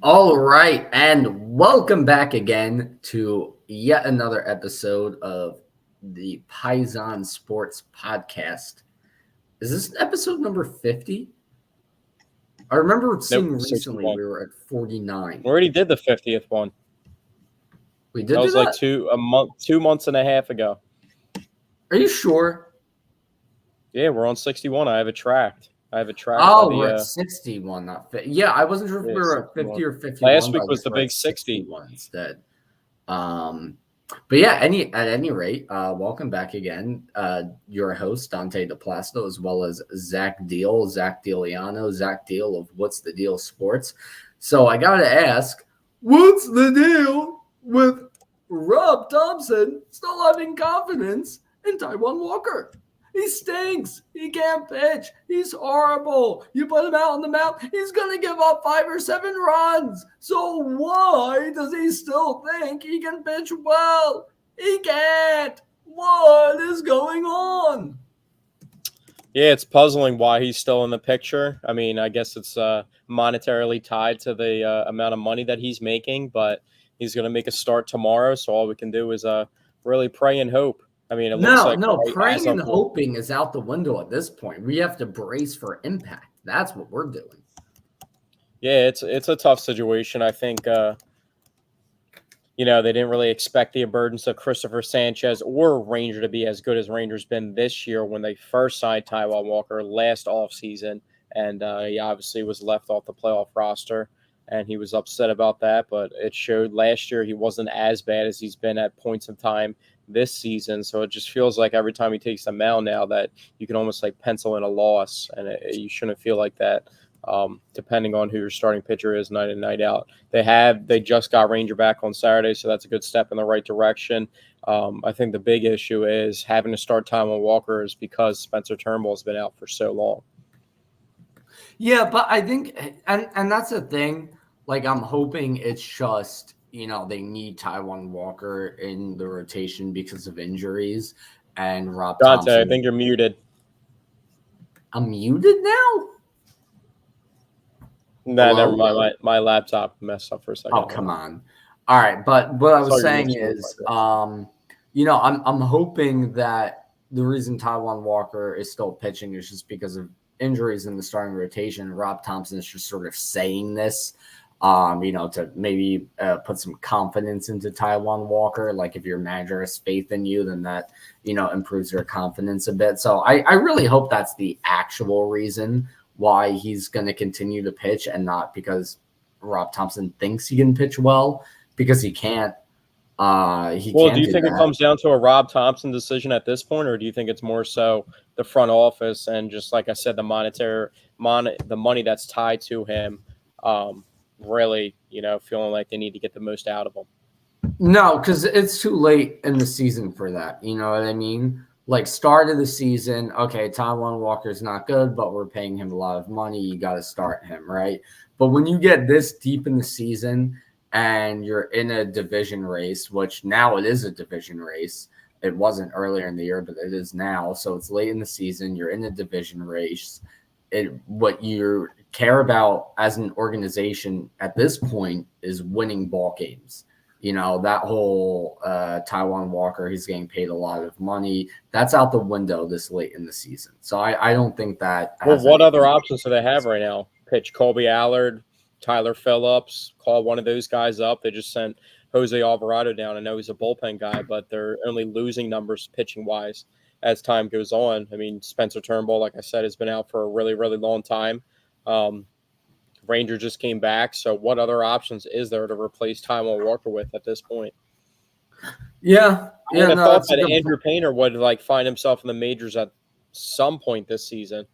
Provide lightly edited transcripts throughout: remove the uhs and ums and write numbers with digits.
All right, and welcome back again to yet another episode of the Paisan Sports podcast. Is this episode number 50? I remember Nope, seeing recently 61. we were at 49. We already did the 50th one. We That did do was like that? 2 months and a half ago. Are you sure? Yeah, we're on 61. I have it tracked. By Oh, the we're at 61, not 50. Yeah, I wasn't sure if we yeah, were at 61. 50 or 51, Last but week I was guess the we're big at 60. 61 instead. Um, but yeah, at any rate, welcome back again. Your host Dante DePlasto, as well as Zach Deal, Zach Dealiano, Zach Deal of What's the Deal Sports. So I gotta ask, what's the deal with Rob Thompson still having confidence in Taiwan Walker? He stinks. He can't pitch. He's horrible. You put him out on the mound, he's going to give up 5 or 7 runs. So why does he still think he can pitch well? He can't. What is going on? Yeah, it's puzzling why he's still in the picture. I mean, I guess it's monetarily tied to the amount of money that he's making, but he's going to make a start tomorrow. So all we can do is really pray and hope. I mean, it looks like No, right as praying and of hoping is out the window at this point. We have to brace for impact. That's what we're doing. yeah, it's a tough situation. I think they didn't really expect the emergence of Christopher Sanchez or Ranger to be as good as Ranger's been this year when they first signed Taiwan Walker last offseason. And he obviously was left off the playoff roster, and he was upset about that. But it showed last year he wasn't as bad as he's been at points in time this season. So it just feels like every time he takes a mound now that you can almost like pencil in a loss, and you shouldn't feel like that. Depending on who your starting pitcher is night in, night out. They just got Ranger back on Saturday, so that's a good step in the right direction. I think the big issue is having to start Taiwan Walker is because Spencer Turnbull's been out for so long. Yeah, but I think, and that's the thing. Like, I'm hoping it's just they need Taiwan Walker in the rotation because of injuries, and Rob Dante, I Thompson. think you're muted. I'm muted now. Nah, never Hello. mind. My laptop messed up for a second. Oh, come on. All right, but what I was Sorry, saying is, I'm hoping that the reason Taiwan Walker is still pitching is just because of injuries in the starting rotation. Rob Thompson is just sort of saying this, to maybe put some confidence into Taiwan Walker. Like if your manager has faith in you, then that improves your confidence a bit. So I really hope that's the actual reason why he's going to continue to pitch, and not because Rob Thompson thinks he can pitch well, because he can't. Do you think it comes down to a Rob Thompson decision at this point, or do you think it's more so the front office and just like I said, the money that's tied to him, really, feeling like they need to get the most out of him? No, because it's too late in the season for that. You know what I mean? Like, start of the season, okay, Taiwan Walker's not good, but we're paying him a lot of money. You got to start him, right? But when you get this deep in the season and you're in a division race, which now it is a division race. It wasn't earlier in the year, but it is now. So it's late in the season. You're in a division race. What you care about as an organization at this point is winning ball games. That whole Taiwan Walker, he's getting paid a lot of money. That's out the window this late in the season. So I don't think that. Well, what other options do they have right now? Pitch Colby Allard, Tyler Phillips, call one of those guys up. They just sent Jose Alvarado down. I know he's a bullpen guy, but they're only losing numbers pitching wise as time goes on. I mean, Spencer Turnbull, like I said, has been out for a really, really long time. Ranger just came back. So what other options is there to replace Taiwan Walker with at this point? Yeah. I would have thought that Andrew Painter would find himself in the majors at some point this season.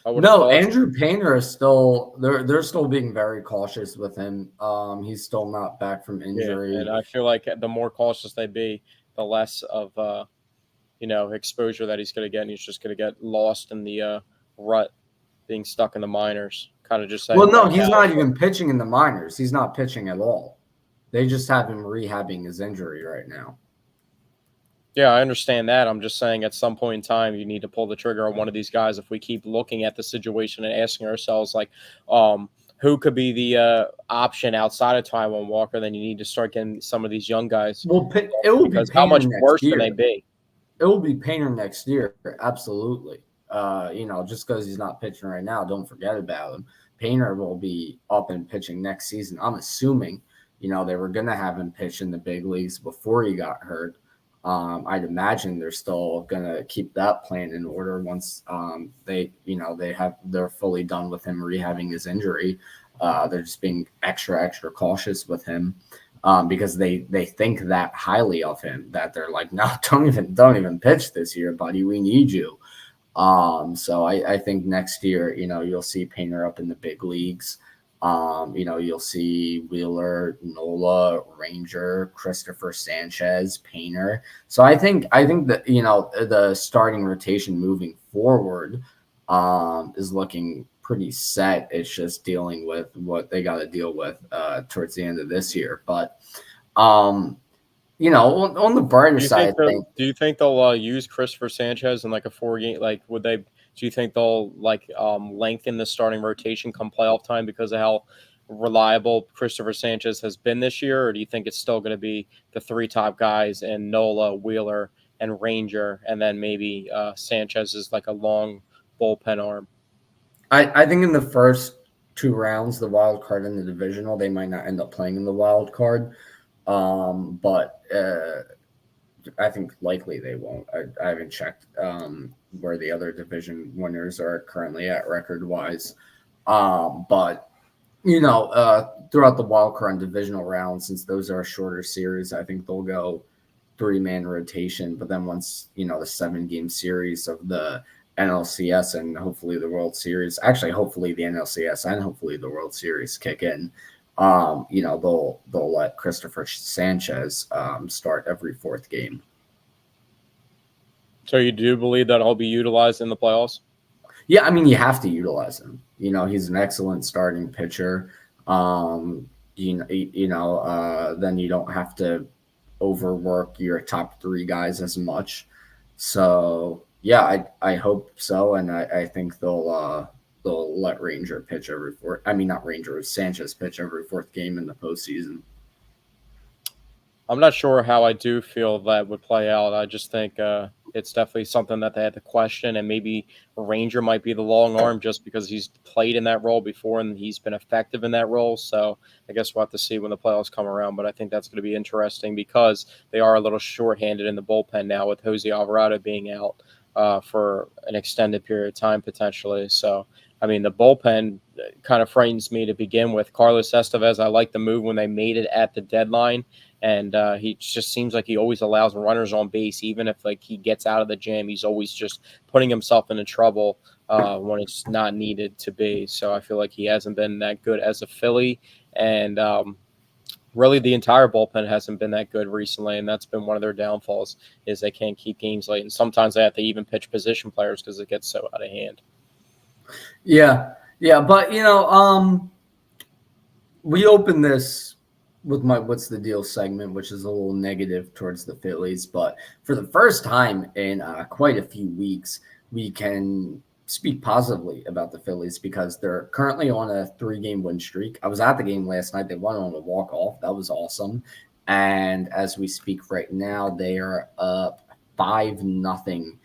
No, Andrew Painter is still they're still being very cautious with him. He's still not back from injury. Yeah, and I feel like the more cautious they be, the less of exposure that he's going to get, and he's just going to get lost in the rut, being stuck in the minors. Kind of just saying. Well, no, he's not even pitching in the minors. He's not pitching at all. They just have him rehabbing his injury right now. Yeah, I understand that. I'm just saying at some point in time, you need to pull the trigger on one of these guys if we keep looking at the situation and asking ourselves, who could be the option outside of Taiwan Walker, then you need to start getting some of these young guys. Well, it will be Because how Painter much next worse can year. they be? It will be Painter next year, absolutely. Just because he's not pitching right now, don't forget about him. Painter will be up and pitching next season. I'm assuming, they were going to have him pitch in the big leagues before he got hurt. I'd imagine they're still going to keep that plan in order once they're fully done with him rehabbing his injury. They're just being extra cautious with him. Because they think that highly of him that they're like, no, don't even pitch this year, buddy. We need you. So I think next year, you'll see Painter up in the big leagues. You'll see Wheeler, Nola, Ranger, Christopher Sanchez, Painter. So I think that the starting rotation moving forward is looking pretty set. It's just dealing with what they got to deal with towards the end of this year. But on the brighter side, Do you think they'll use Christopher Sanchez in like a 4-game? Like, would they? Do you think they'll lengthen the starting rotation come playoff time because of how reliable Christopher Sanchez has been this year, or do you think it's still going to be the 3 top guys and Nola, Wheeler, and Ranger, and then maybe Sanchez is like a long bullpen arm? I think in the first 2 rounds, the wild card in the divisional, they might not end up playing in the wild card. But I think likely they won't. I haven't checked where the other division winners are currently at record-wise. But, throughout the wild card and divisional rounds, since those are a shorter series, I think they'll go 3-man rotation. But then once, the 7-game series of the NLCS and hopefully the World Series, actually hopefully the NLCS and hopefully the World Series kick in, they'll let Christopher Sanchez start every 4th game. So you do believe that he'll be utilized in the playoffs? Yeah, I mean, you have to utilize him. He's an excellent starting pitcher. Then you don't have to overwork your top 3 guys as much. So yeah, I hope so, and I think they'll let Ranger pitch every 4th. I mean, not Ranger, Sanchez pitch every 4th game in the postseason. I'm not sure how I do feel that would play out. I just think it's definitely something that they had to question, and maybe Ranger might be the long arm just because he's played in that role before and he's been effective in that role. So I guess we'll have to see when the playoffs come around, but I think that's going to be interesting because they are a little shorthanded in the bullpen now with Jose Alvarado being out for an extended period of time potentially. So, I mean, the bullpen kind of frightens me to begin with. Carlos Estevez, I like the move when they made it at the deadline. And he just seems like he always allows runners on base, even if he gets out of the jam. He's always just putting himself into trouble when it's not needed to be. So I feel like he hasn't been that good as a Philly, and really the entire bullpen hasn't been that good recently. And that's been one of their downfalls is they can't keep games late, and sometimes they have to even pitch position players because it gets so out of hand. Yeah, but we opened this with my What's the Deal segment, which is a little negative towards the Phillies. But for the first time in quite a few weeks, we can speak positively about the Phillies because they're currently on a 3-game win streak. I was at the game last night. They won on a walk-off. That was awesome. And as we speak right now, they are up 5-0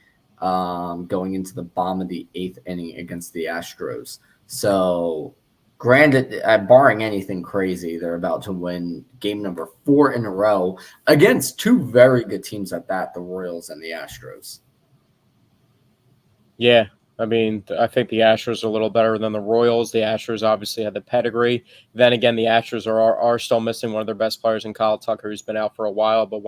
going into the bottom of the 8th inning against the Astros. So granted, barring anything crazy, they're about to win game number 4 in a row against 2 very good teams at that, the Royals and the Astros. Yeah, I mean, I think the Astros are a little better than the Royals. The Astros obviously have the pedigree. Then again, the Astros are still missing one of their best players in Kyle Tucker, who's been out for a while. But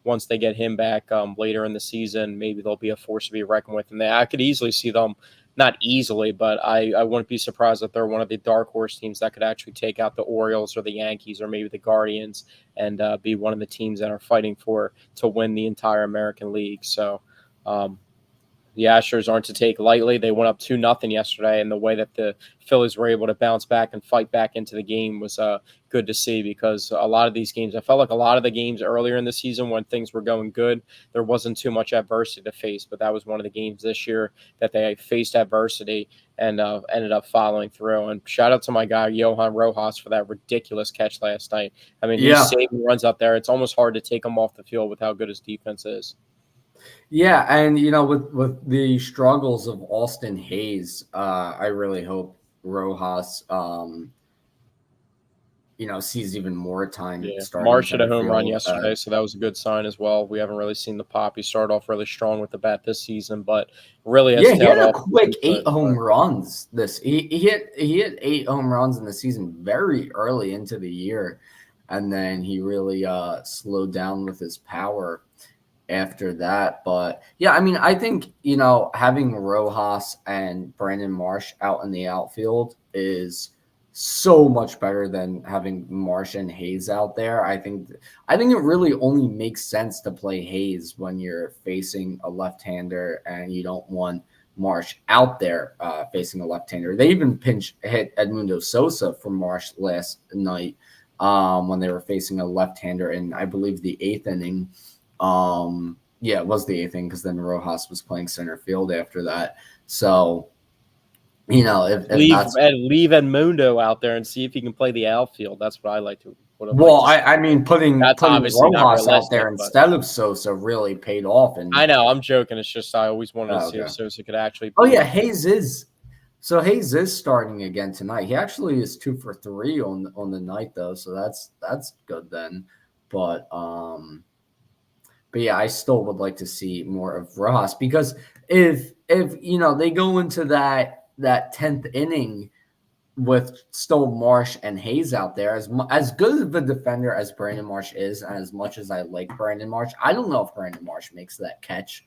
once they get him back later in the season, maybe they'll be a force to be reckoned with. And I could easily see them, not easily, but I wouldn't be surprised if they're one of the dark horse teams that could actually take out the Orioles or the Yankees or maybe the Guardians and be one of the teams that are fighting to win the entire American League. So the Astros aren't to take lightly. They went up 2-0 yesterday, and the way that the Phillies were able to bounce back and fight back into the game was good to see, because a lot of these games, I felt like a lot of the games earlier in the season when things were going good, there wasn't too much adversity to face. But that was one of the games this year that they faced adversity and ended up following through. And shout out to my guy, Johan Rojas, for that ridiculous catch last night. I mean, he's saving runs out there. It's almost hard to take him off the field with how good his defense is. Yeah, and with the struggles of Austin Hayes, I really hope Rojas, sees even more time. Yeah, Starting Marsh hit a home run field. yesterday, so that was a good sign as well. We haven't really seen the pop. He started off really strong with the bat this season, but really has he had a off quick 8 home runs. He hit 8 home runs in the season very early into the year, and then he really slowed down with his power after that. But yeah, I mean, I think having Rojas and Brandon Marsh out in the outfield is so much better than having Marsh and Hayes out there. I think it really only makes sense to play Hayes when you're facing a left-hander and you don't want Marsh out there facing a left-hander. They even pinch hit Edmundo Sosa for Marsh last night when they were facing a left-hander in, I believe, the 8th inning. Yeah, it was the 8th inning, because then Rojas was playing center field after that. So, if leave Edmundo out there and see if he can play the outfield. That's what I like to. I mean, putting Rojas out there but instead of Sosa really paid off. And I know, I'm joking. It's just I always wanted to see if Sosa could actually. Oh yeah, Hayes is starting again tonight. He actually is 2 for 3 on the night though, so that's good then. But yeah, I still would like to see more of Rojas, because if they go into that 10th inning with still Marsh and Hayes out there, as good of a defender as Brandon Marsh is, and as much as I like Brandon Marsh, I don't know if Brandon Marsh makes that catch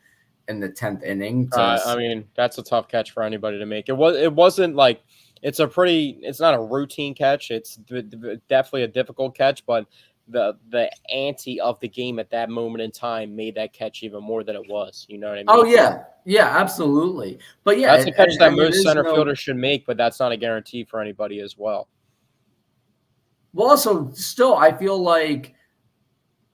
in the 10th inning. I mean, that's a tough catch for anybody to make. It wasn't like it's not a routine catch. It's definitely a difficult catch, but the ante of the game at that moment in time made that catch even more than it was. You know what I mean? Oh yeah, absolutely. But yeah, that's a catch that most center fielders should make, but that's not a guarantee for anybody as well. Well, also, still, I feel like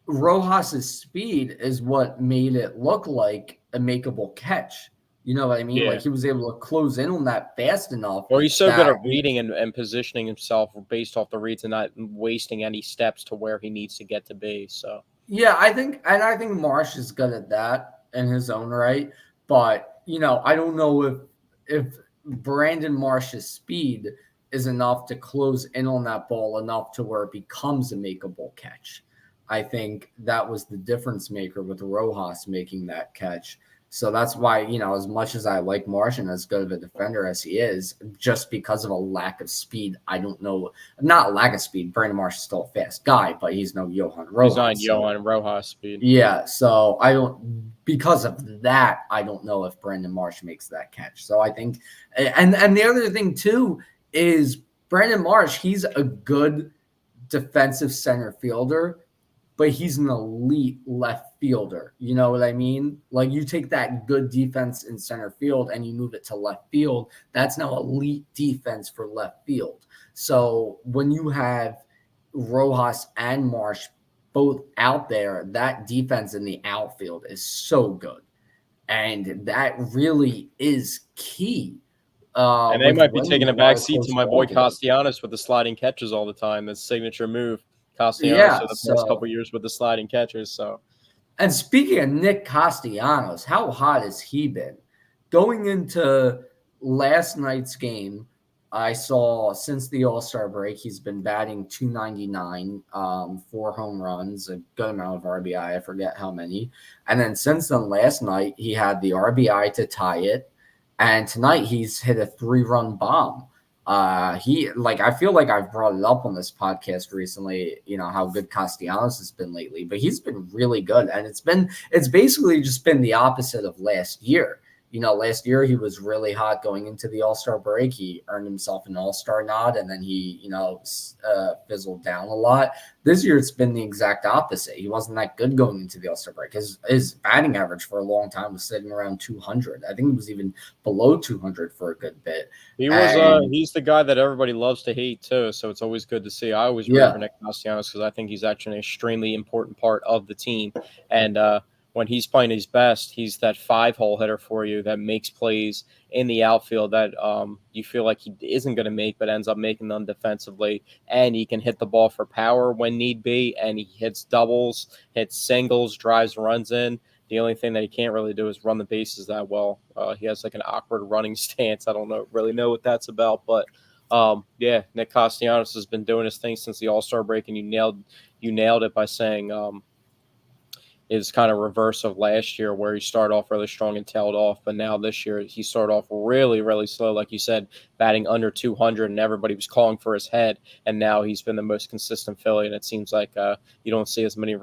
Rojas's speed is what made it look like a makeable catch. You know what I mean? Yeah. Like, he was able to close in on that fast enough. Well, he's so good at reading and positioning himself based off the reads and not wasting any steps to where he needs to get to be. So yeah, I think Marsh is good at that in his own right. But I don't know if Brandon Marsh's speed is enough to close in on that ball enough to where it becomes a makeable catch. I think that was the difference maker with Rojas making that catch. So that's why, as much as I like Marsh and as good of a defender as he is, just because of a lack of speed, I don't know. Not lack of speed. Brandon Marsh is still a fast guy, but he's no Johan Rojas. He's not Johan Rojas speed. Yeah, so because of that, I don't know if Brandon Marsh makes that catch. So I think, and the other thing too is Brandon Marsh, he's a good defensive center fielder, but he's an elite left fielder. You know what I mean? Like, you take that good defense in center field and you move it to left field, that's now elite defense for left field. So when you have Rojas and Marsh both out there, that defense in the outfield is so good. And that really is key. And they might be taking a back seat to my boy Castellanos with the sliding catches all the time. That's signature move. Castellanos for the past couple of years with the sliding catches. So, and speaking of Nick Castellanos, how hot has he been? Going into last night's game, I saw since the All-Star break, he's been batting .299, 4 home runs, a good amount of RBI. I forget how many. And then since then, last night, he had the RBI to tie it. And tonight he's hit a 3-run bomb. I feel like I've brought it up on this podcast recently, how good Castellanos has been lately, but he's been really good. And it's basically just been the opposite of last year. last year he was really hot going into the All-Star break. He earned himself an All-Star nod, and then he, fizzled down a lot. This year it's been the exact opposite. He wasn't that good going into the All-Star break. His batting average for a long time was sitting around 200. I think it was even below 200 for a good bit. He's the guy that everybody loves to hate too, so it's always good to see. I always root for Nick Castellanos because I think he's actually an extremely important part of the team. And when he's playing his best, he's that 5-hole hitter for you that makes plays in the outfield that you feel like he isn't going to make, but ends up making them defensively. And he can hit the ball for power when need be, and he hits doubles, hits singles, drives runs in. The only thing that he can't really do is run the bases that well. He has like an awkward running stance. I don't really know what that's about, but Nick Castellanos has been doing his thing since the All-Star break, and you nailed it by saying is kind of reverse of last year where he started off really strong and tailed off. But now this year he started off really, really slow. Like you said, batting under 200 and everybody was calling for his head. And now he's been the most consistent Philly. And it seems like you don't see as many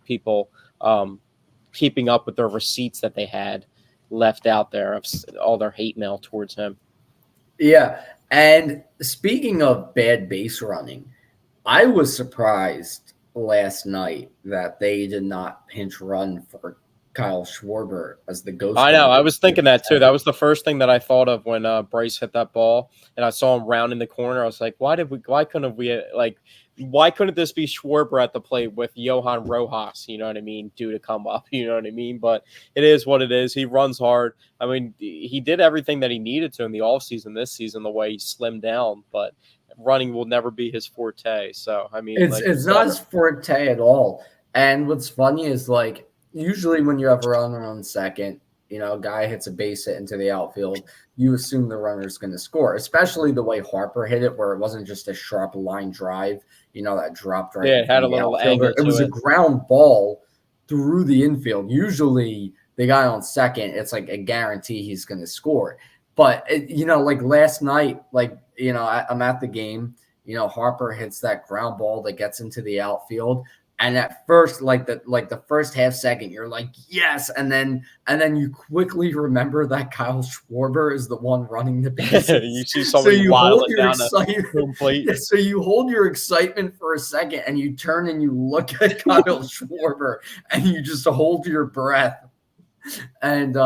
people keeping up with their receipts that they had left out there of all their hate mail towards him. Yeah. And speaking of bad base running, I was surprised last night that they did not pinch run for Kyle Schwarber as the ghost. I know. I was thinking that too. That was the first thing that I thought of when Bryce hit that ball, and I saw him round in the corner. I was like, why couldn't this be Schwarber at the plate with Johan Rojas? You know what I mean? Due to come up, you know what I mean? But it is what it is. He runs hard. I mean, he did everything that he needed to in the offseason this season, the way he slimmed down, but running will never be his forte. So, I mean, it's not his forte at all. And what's funny is, like, usually when you have a runner on second, a guy hits a base hit into the outfield, you assume the runner's going to score, especially the way Harper hit it, where it wasn't just a sharp line drive, that dropped right. Yeah, it had a little angle. It was a ground ball through the infield. Usually the guy on second, it's like a guarantee he's going to score. But, like last night, I'm at the game, Harper hits that ground ball that gets into the outfield. And at first, the first half second, you're like, yes. And then you quickly remember that Kyle Schwarber is the one running the bases. You see somebody wilding down the plate. So you hold your excitement for a second and you turn and you look at Kyle Schwarber and you just hold your breath. And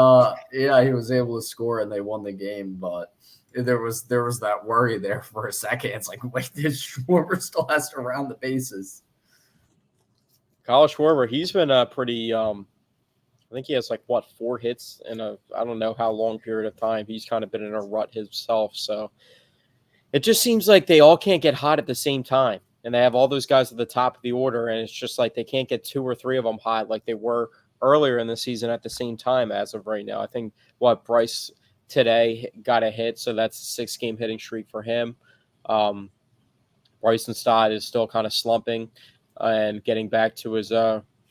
he was able to score and they won the game. But there was that worry there for a second. It's like, wait, this Schwarber still has to round the bases. Kyle Schwarber, he's been pretty. I think he has 4 hits in I don't know how long period of time. He's kind of been in a rut himself. So it just seems like they all can't get hot at the same time, and they have all those guys at the top of the order, and it's just like they can't get 2 or 3 of them hot like they were earlier in the season at the same time as of right now. I think Bryce today got a hit, so that's a 6-game hitting streak for him. Bryson Stott is still kind of slumping and getting back to his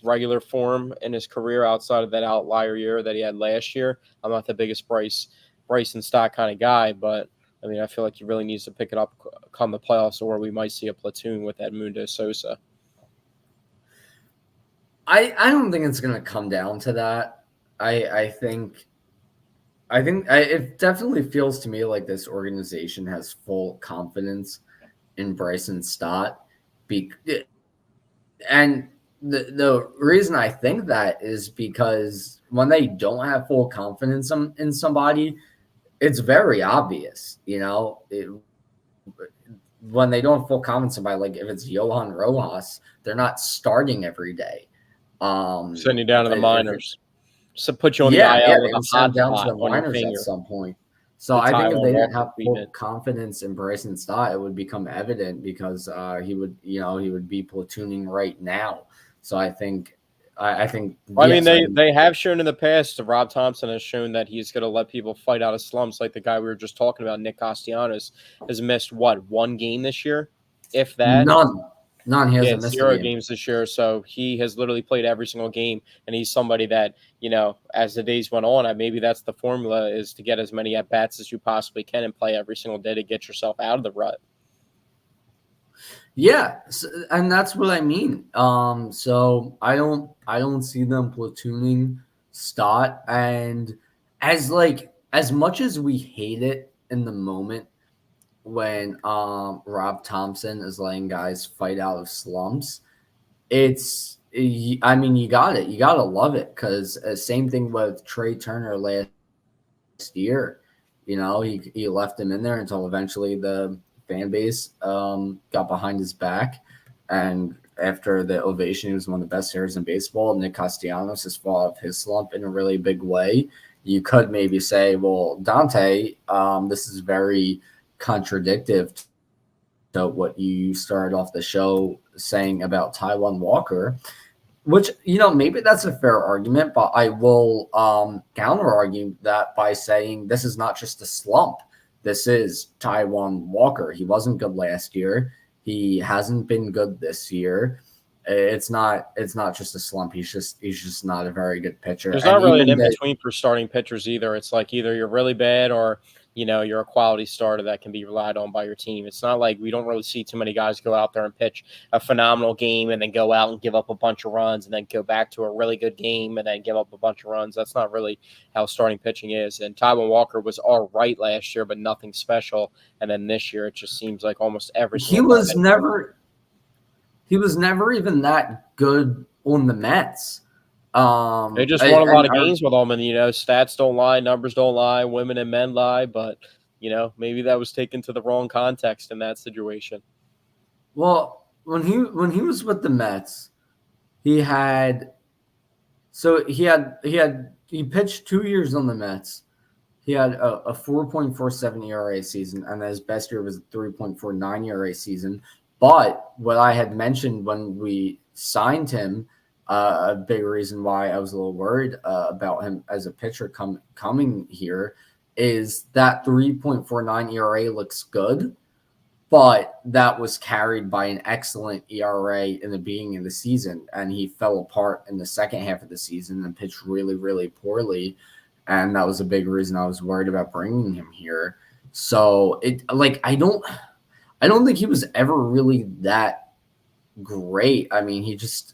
regular form in his career outside of that outlier year that he had last year. I'm not the biggest Bryson Stott kind of guy, but I mean, I feel like he really needs to pick it up come the playoffs, or we might see a platoon with Edmundo Sosa. I don't think it's going to come down to that. I think it definitely feels to me like this organization has full confidence in Bryson Stott. And the reason I think that is because when they don't have full confidence in somebody, it's very obvious, when they don't have full confidence in somebody, like if it's Johan Rojas, they're not starting every day. Send you down to the minors. So put you on the IL with a hot down spot to the minors at some point. So I think if they didn't have full confidence in Bryson Stott, it would become evident because he would be platooning right now. So I think. They have shown in the past. Rob Thompson has shown that he's going to let people fight out of slumps, like the guy we were just talking about, Nick Castellanos, has missed 1 game this year, if that. None. He hasn't missed 0 games this year, so he has literally played every single game, and he's somebody that, as the days went on, maybe that's the formula, is to get as many at-bats as you possibly can and play every single day to get yourself out of the rut. Yeah, and that's what I mean. So I don't see them platooning Stott, and as much as we hate it in the moment when Rob Thompson is letting guys fight out of slumps, I mean, you got it. You got to love it because same thing with Trey Turner last year. You know, he left him in there until eventually the fan base got behind his back. And after the ovation, he was one of the best hitters in baseball. Nick Castellanos has fallen off his slump in a really big way. You could maybe say, well, Dante, this is very contradictive to what you started off the show saying about Taijuan Walker, which, maybe that's a fair argument, but I will counter argue that by saying this is not just a slump. This is Taijuan Walker. He wasn't good last year. He hasn't been good this year. It's not just a slump. He's just not a very good pitcher. There's not really an in-between for starting pitchers either. It's like either you're really bad or you're a quality starter that can be relied on by your team. It's not like we don't really see too many guys go out there and pitch a phenomenal game and then go out and give up a bunch of runs and then go back to a really good game and then give up a bunch of runs. That's not really how starting pitching is. And Taijuan Walker was all right last year, but nothing special. And then this year, it just seems like almost every he was never even that good on the Mets. They just won a lot of games with them, and stats don't lie, numbers don't lie, women and men lie, but maybe that was taken to the wrong context in that situation. Well, when he was with the Mets, he pitched 2 years on the Mets. He had a 4.47 ERA season, and his best year was a 3.49 ERA season. But what I had mentioned when we signed him, a big reason why I was a little worried about him as a pitcher coming here is that 3.49 ERA looks good, but that was carried by an excellent ERA in the beginning of the season, and he fell apart in the second half of the season and pitched really, really poorly, and that was a big reason I was worried about bringing him here. So I don't think he was ever really that great. I mean, he just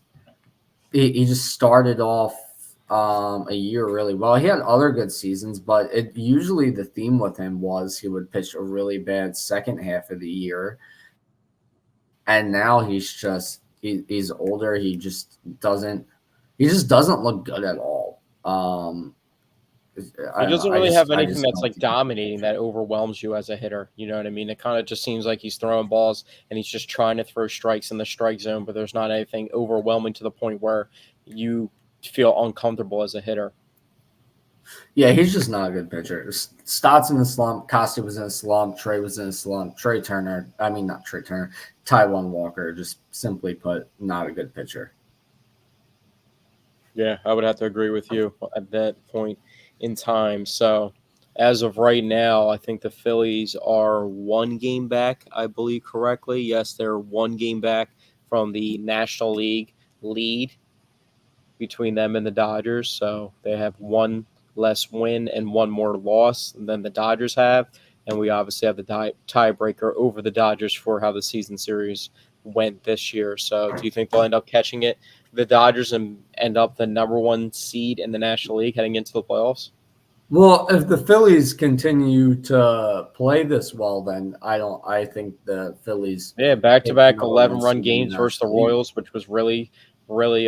started off a year really well. He had other good seasons, but usually the theme with him was he would pitch a really bad second half of the year. And now he's older. He just doesn't look good at all. He doesn't really have anything that's like dominating that overwhelms you as a hitter. You know what I mean? It kind of just seems like he's throwing balls and he's just trying to throw strikes in the strike zone, but there's not anything overwhelming to the point where you feel uncomfortable as a hitter. Yeah, he's just not a good pitcher. Stott's in a slump. Costa was in a slump. Trey was in a slump. Taijuan Walker, just simply put, not a good pitcher. Yeah, I would have to agree with you at that point in time. So as of right now, I think the Phillies are 1 game back, I believe correctly. Yes, they're 1 game back from the National League lead between them and the Dodgers. So they have 1 less win and 1 more loss than the Dodgers have. And we obviously have the tiebreaker over the Dodgers for how the season series went this year. So do you think they'll end up catching it, the Dodgers, and end up the number 1 seed in the National League heading into the playoffs? Well, if the Phillies continue to play this well, then I think the Phillies. Yeah, back-to-back 11-run games versus the Royals, which was really, really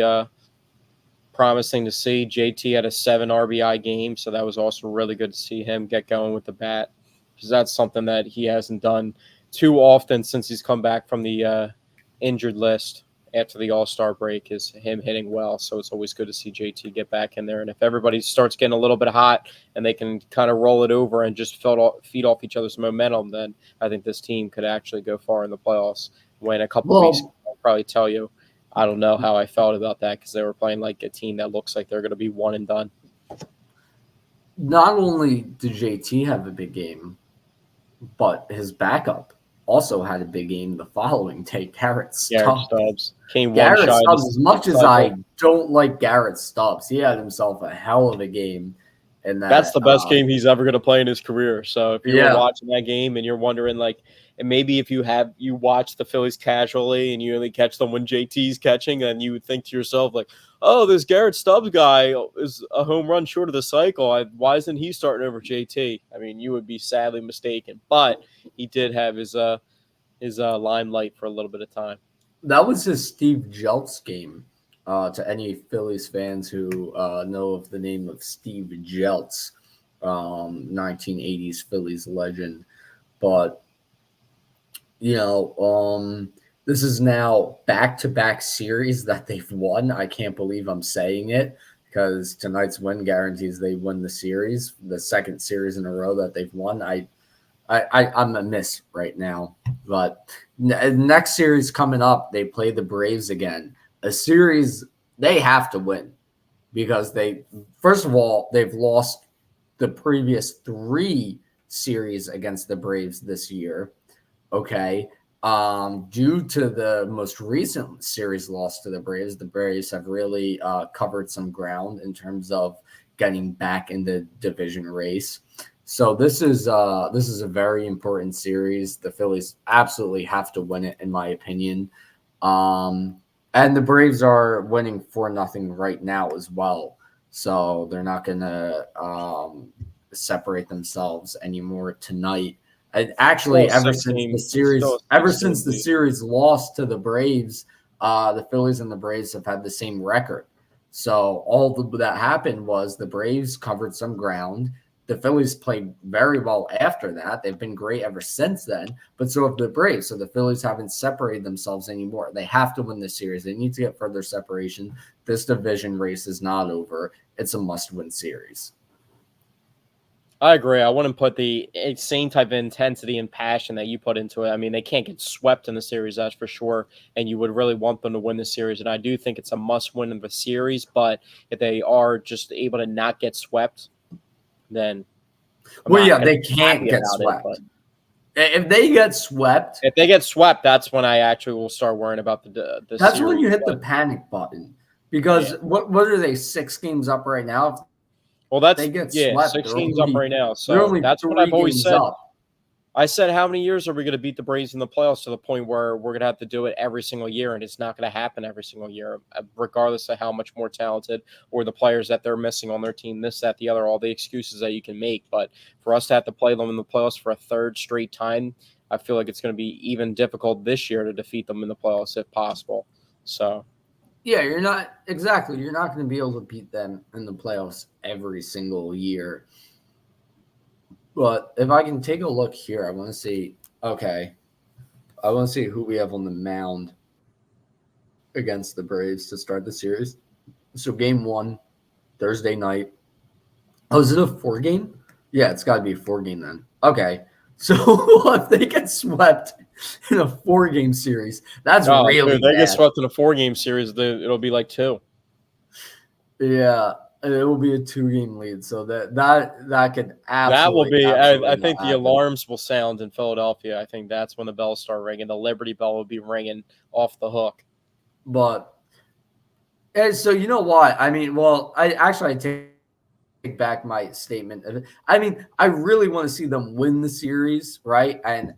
promising to see. JT had a 7 RBI game, so that was also really good to see him get going with the bat, because that's something that he hasn't done too often since he's come back from the injured list after the All-Star break, is him hitting well. So it's always good to see JT get back in there. And if everybody starts getting a little bit hot and they can kind of roll it over and just feed off each other's momentum, then I think this team could actually go far in the playoffs. When a couple of weeks ago, I'll probably tell you, I don't know how I felt about that, because they were playing like a team that looks like they're going to be one and done. Not only did JT have a big game, but his backup also had a big game the following day. Garrett Stubbs came Garrett Stubbs, as much as I don't like Garrett Stubbs, he had himself a hell of a game. And that's the best game he's ever going to play in his career. So if you're watching that game and you're wondering, like, And maybe if you watch the Phillies casually and you only catch them when JT's catching, then you would think to yourself like, oh, this Garrett Stubbs guy is a home run short of the cycle. Why isn't he starting over JT? I mean, you would be sadly mistaken, but he did have his limelight for a little bit of time. That was his Steve Jeltz game. To any Phillies fans who know of the name of Steve Jeltz, 1980s Phillies legend. But, this is now back-to-back series that they've won. I can't believe I'm saying it because tonight's win guarantees they win the series, the second series in a row that they've won. I'm a miss right now. But next series coming up, they play the Braves again. A series they have to win because first of all, they've lost the previous 3 series against the Braves this year. Okay. Due to the most recent series loss to the Braves have really covered some ground in terms of getting back in the division race. So this is a very important series. The Phillies absolutely have to win it, in my opinion. And the Braves are winning 4-0 right now as well. So they're not going to separate themselves anymore tonight. Actually, ever since the series lost to the Braves, the Phillies and the Braves have had the same record. So that happened was the Braves covered some ground. The Phillies played very well after that. They've been great ever since then, but so have the Braves. So the Phillies haven't separated themselves anymore. They have to win this series. They need to get further separation. This division race is not over. It's a must-win series. I agree. I wouldn't put the same type of intensity and passion that you put into it. I mean, they can't get swept in the series, that's for sure, and you would really want them to win the series. And I do think it's a must-win of the series, but if they are just able to not get swept, then they can't get swept. If they get swept, that's when I actually will start worrying about the that's series. When you hit the panic button because what are they 6 games up right now? Well, they get swept. 6 games up right now, so that's what I've always said. I said, how many years are we going to beat the Braves in the playoffs to the point where we're going to have to do it every single year, and it's not going to happen every single year, regardless of how much more talented or the players that they're missing on their team, this, that, the other, all the excuses that you can make. But for us to have to play them in the playoffs for a third straight time, I feel like it's going to be even difficult this year to defeat them in the playoffs if possible. So, yeah, you're not going to be able to beat them in the playoffs every single year. But if I can take a look here, I want to see who we have on the mound against the Braves to start the series. So game 1, Thursday night. Oh, is it a 4-game? Yeah, it's got to be a 4-game then. Okay. So if they get swept in a 4-game series, that's really bad. If they get swept in a 4-game series, it'll be like 2. Yeah. It will be a 2-game lead, so that could absolutely. That will be. I think the alarms will sound in Philadelphia. I think that's when the bells start ringing. The Liberty Bell will be ringing off the hook. But, and so you know what? I mean, well, I take back my statement. I mean, I really want to see them win the series, right, and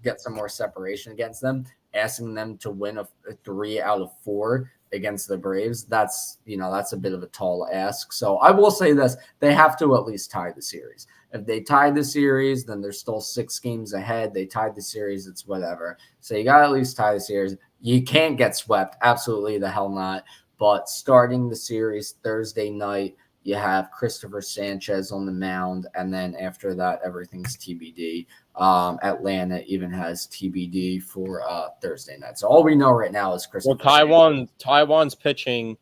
get some more separation against them. Asking them to win a 3 out of 4 against the Braves, that's a bit of a tall ask. So I will say this, they have to at least tie the series. If they tie the series, then they're still 6 games ahead. They tied the series, it's whatever. So you got to at least tie the series. You can't get swept. Absolutely the hell not. But starting the series Thursday night, you have Christopher Sanchez on the mound, and then after that, everything's TBD. Atlanta even has TBD for Thursday night. So all we know right now is Christopher. Well, Taiwan's pitching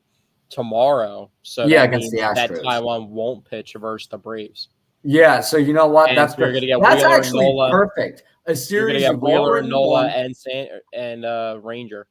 tomorrow, so yeah, against the Astros. That Taiwan won't pitch versus the Braves. Yeah, so you know what? And that's actually perfect. A series you're Wheeler and Nola and Ranger.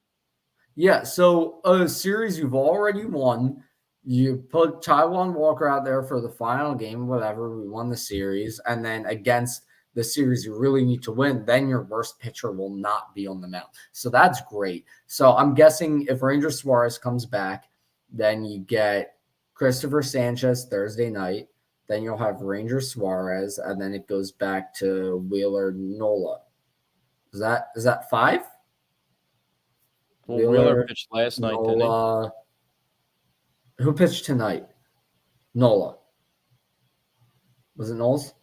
Yeah, so a series you've already won. You put Taiwan Walker out there for the final game, whatever. We won the series. And then against the series you really need to win, then your worst pitcher will not be on the mound. So that's great. So I'm guessing if Ranger Suarez comes back, then you get Christopher Sanchez Thursday night. Then you'll have Ranger Suarez, and then it goes back to Wheeler Nola Is that 5? Well, Wheeler pitched last night, didn't he? Nola. Who pitched tonight? Nola. Was it Knowles?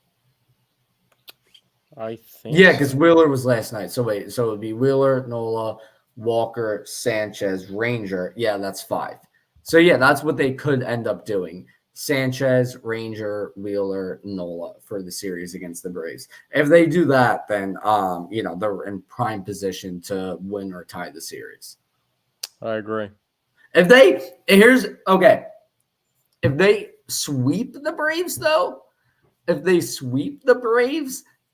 I think Yeah, so. because Wheeler was last night. So wait, so it would be Wheeler, Nola, Walker, Sanchez, Ranger. Yeah, that's 5. So yeah, that's what they could end up doing. Sanchez, Ranger, Wheeler, Nola for the series against the Braves. If they do that, then they're in prime position to win or tie the series. I agree. If they sweep the Braves, though,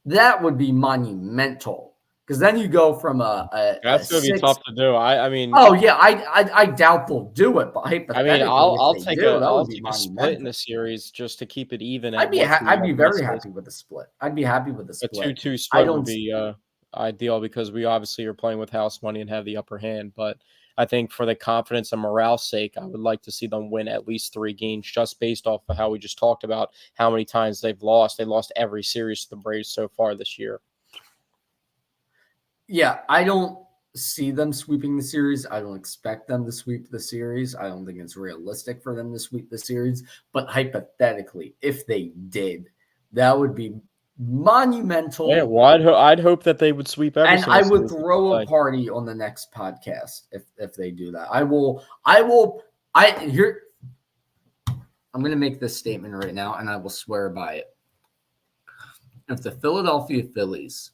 that would be monumental. Because then you go from That's going to be tough to do. I mean. Oh yeah, I doubt they'll do it, but hypothetically, I'll if they take do, that would be a split in monumental. the series just to keep it even. I'd be very happy with the split. I'd be happy with the A split. 2-2 I split would don't. be ideal because we obviously are playing with house money and have the upper hand. But I think for the confidence and morale's sake, I would like to see them win at least 3 games just based off of how we just talked about how many times they've lost. They lost every series to the Braves so far this year. Yeah, I don't see them sweeping the series. I don't expect them to sweep the series. I don't think it's realistic for them to sweep the series. But hypothetically, if they did, that would be monumental. Yeah, well, I'd hope that they would sweep every And I single would series throw they a play. party on the next podcast if they do that. I'm going to make this statement right now, and I will swear by it. If the Philadelphia Phillies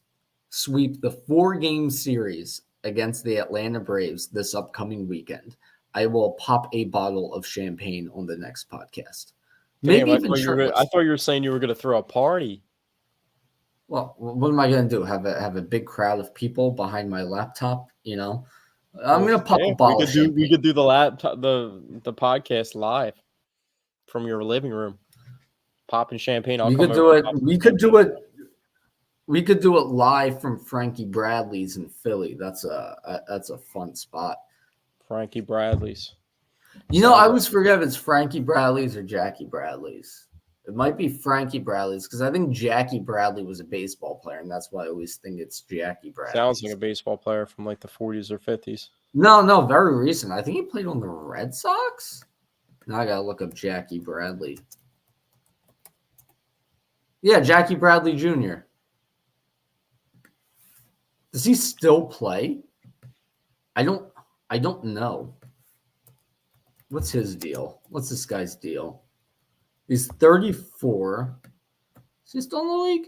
sweep the 4-game series against the Atlanta Braves this upcoming weekend, I will pop a bottle of champagne on the next podcast. Damn, Maybe even shirtless. I thought you were saying you were going to throw a party. Well, what am I going to do? Have a big crowd of people behind my laptop? I'm going to pop a bottle of champagne. We could do the laptop, the podcast live from your living room, popping champagne. We could do it. We could do it. We could do it live from Frankie Bradley's in Philly. That's a fun spot. Frankie Bradley's. I always forget if it's Frankie Bradley's or Jackie Bradley's. It might be Frankie Bradley's because I think Jackie Bradley was a baseball player, and that's why I always think it's Jackie Bradley. Sounds like a baseball player from like the 40s or 50s. No, very recent. I think he played on the Red Sox. Now I gotta look up Jackie Bradley. Yeah, Jackie Bradley Jr. Does he still play? I don't know. What's his deal? What's this guy's deal? He's 34. Is he still in the league?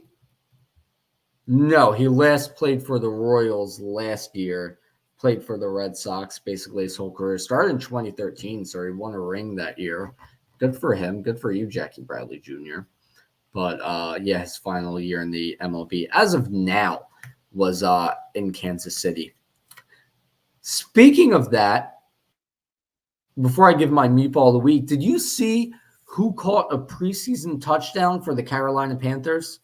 No, he last played for the Royals last year. Played for the Red Sox basically his whole career. Started in 2013, so he won a ring that year. Good for him. Good for you, Jackie Bradley Jr. But his final year in the MLB as of now was in Kansas City. Speaking of that, before I give my meatball of the week, did you see who caught a preseason touchdown for the Carolina Panthers?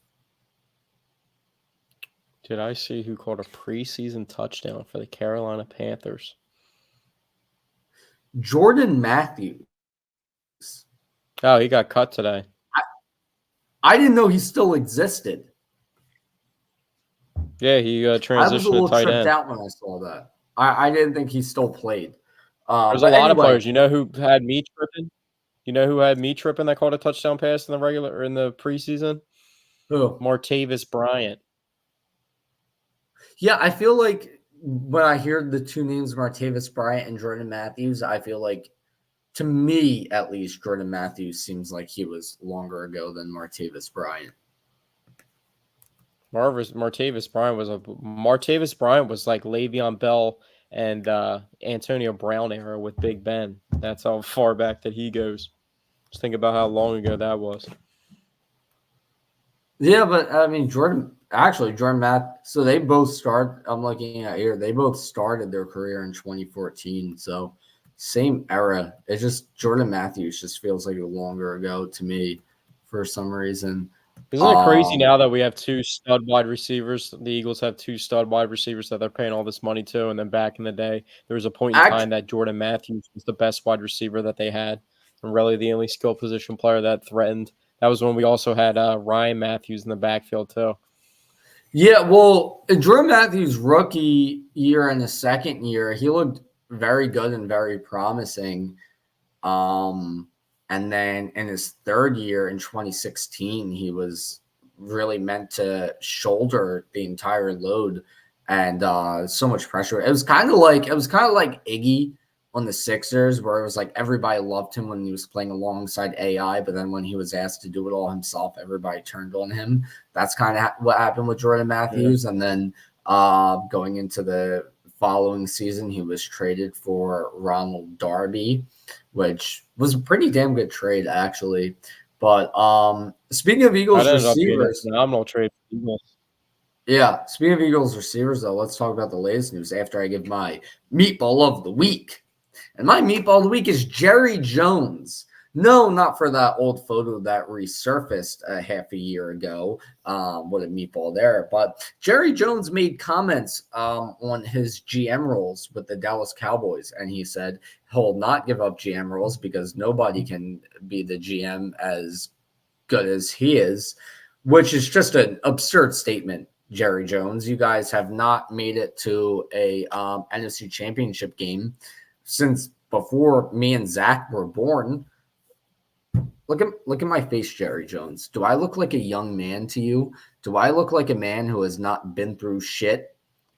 Did I see who caught a preseason touchdown for the Carolina Panthers? Jordan Matthews. Oh, he got cut today. I didn't know he still existed. Yeah, he transitioned I was a little to tight tripped end. out when I saw that. I didn't think he still played. There's a lot of players. You know who had me tripping? You know who had me tripping that caught a touchdown pass in the preseason? Who? Martavis Bryant. Yeah, I feel like when I hear the two names Martavis Bryant and Jordan Matthews, I feel like, to me at least, Jordan Matthews seems like he was longer ago than Martavis Bryant. Martavis Bryant was like Le'Veon Bell and Antonio Brown era with Big Ben. That's how far back that he goes. Just think about how long ago that was. Yeah, but I mean Jordan Matt. So they both start. I'm looking at here. They both started their career in 2014. So same era. It's just Jordan Matthews just feels like a longer ago to me for some reason. Isn't it crazy now that we have 2 stud wide receivers? The Eagles have 2 stud wide receivers that they're paying all this money to. And then back in the day, there was a point in time that Jordan Matthews was the best wide receiver that they had. And really the only skill position player that threatened. That was when we also had Ryan Matthews in the backfield too. Yeah, well, Jordan Matthews' rookie year and the second year, he looked very good and very promising. Um, and then in his third year in 2016, he was really meant to shoulder the entire load and so much pressure. It was kind of like Iggy on the Sixers, where it was like everybody loved him when he was playing alongside AI, but then when he was asked to do it all himself, everybody turned on him. That's kind of what happened with Jordan Yeah. Matthews. And then going into the following season, he was traded for Ronald Darby, which was a pretty damn good trade, actually. But speaking of That Eagles ended up being a receivers, phenomenal trade for the Eagles. yeah, speaking of Eagles receivers, though, let's talk about the latest news after I give my meatball of the week. And my meatball of the week is Jerry Jones. No, not for that old photo that resurfaced a half a year ago. What a meatball there. But Jerry Jones made comments on his GM roles with the Dallas Cowboys. And he said he'll not give up GM roles because nobody can be the GM as good as he is, which is just an absurd statement. Jerry Jones, you guys have not made it to a NFC Championship game since before me and Zach were born. Look at my face, Jerry Jones. Do I look like a young man to you? Do I look like a man who has not been through shit?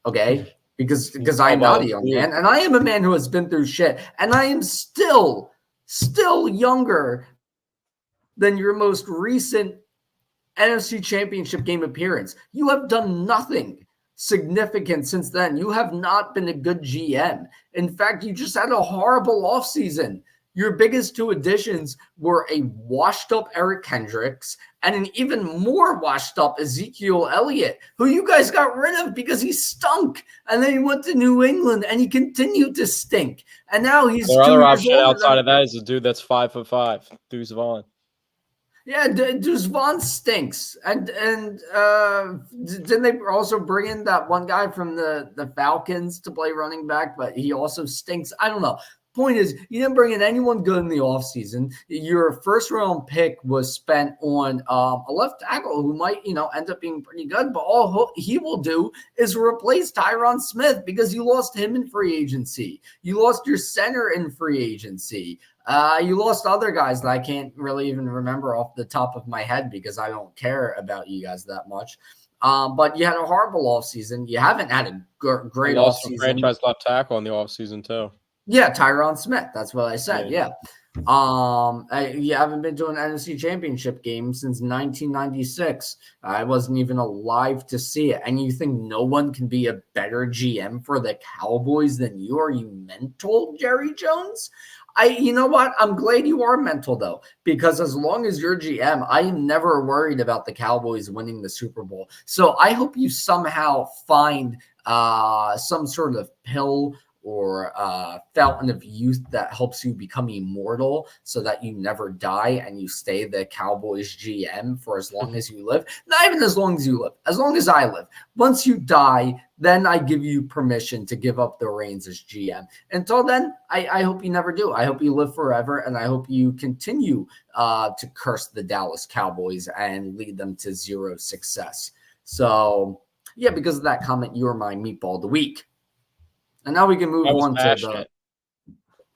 Okay, You can because I tell am by not the a young beard. man, and I am a man who has been through shit, and I am still younger than your most recent NFC Championship game appearance. You have done nothing significant since then. You have not been a good GM. In fact, you just had a horrible offseason. Your biggest two additions were a washed up Eric Kendricks and an even more washed up Ezekiel Elliott, who you guys got rid of because he stunk. And then he went to New England and he continued to stink. And now he's Their 2 other years option older outside than of that is a dude that's 5'5", Deuce Vaughn. Yeah, Deuce Vaughn stinks, and didn't they also bring in that one guy from the Falcons to play running back? But he also stinks. I don't know. Point is, you didn't bring in anyone good in the offseason. Your first round pick was spent on a left tackle who might end up being pretty good, but all he will do is replace Tyron Smith because you lost him in free agency. You lost your center in free agency. You lost other guys that I can't really even remember off the top of my head because I don't care about you guys that much. But you had a horrible offseason. You haven't had a They great lost a offseason. franchise left tackle in the offseason too. Yeah, Tyron Smith. That's what I said. Yeah. You haven't been to an NFC Championship game since 1996. I wasn't even alive to see it. And you think no one can be a better GM for the Cowboys than you? Are you mental, Jerry Jones? You know what? I'm glad you are mental though, because as long as you're GM, I am never worried about the Cowboys winning the Super Bowl. So I hope you somehow find some sort of pill or fountain of youth that helps you become immortal so that you never die and you stay the Cowboys GM for as long as you live. Not even as long as you live, as long as I live. Once you die, then I give you permission to give up the reins as GM. Until then, I hope you never do. I hope you live forever, and I hope you continue to curse the Dallas Cowboys and lead them to zero success. So, yeah, because of that comment, you are my meatball of the week. And now we can move That was on to the. passionate.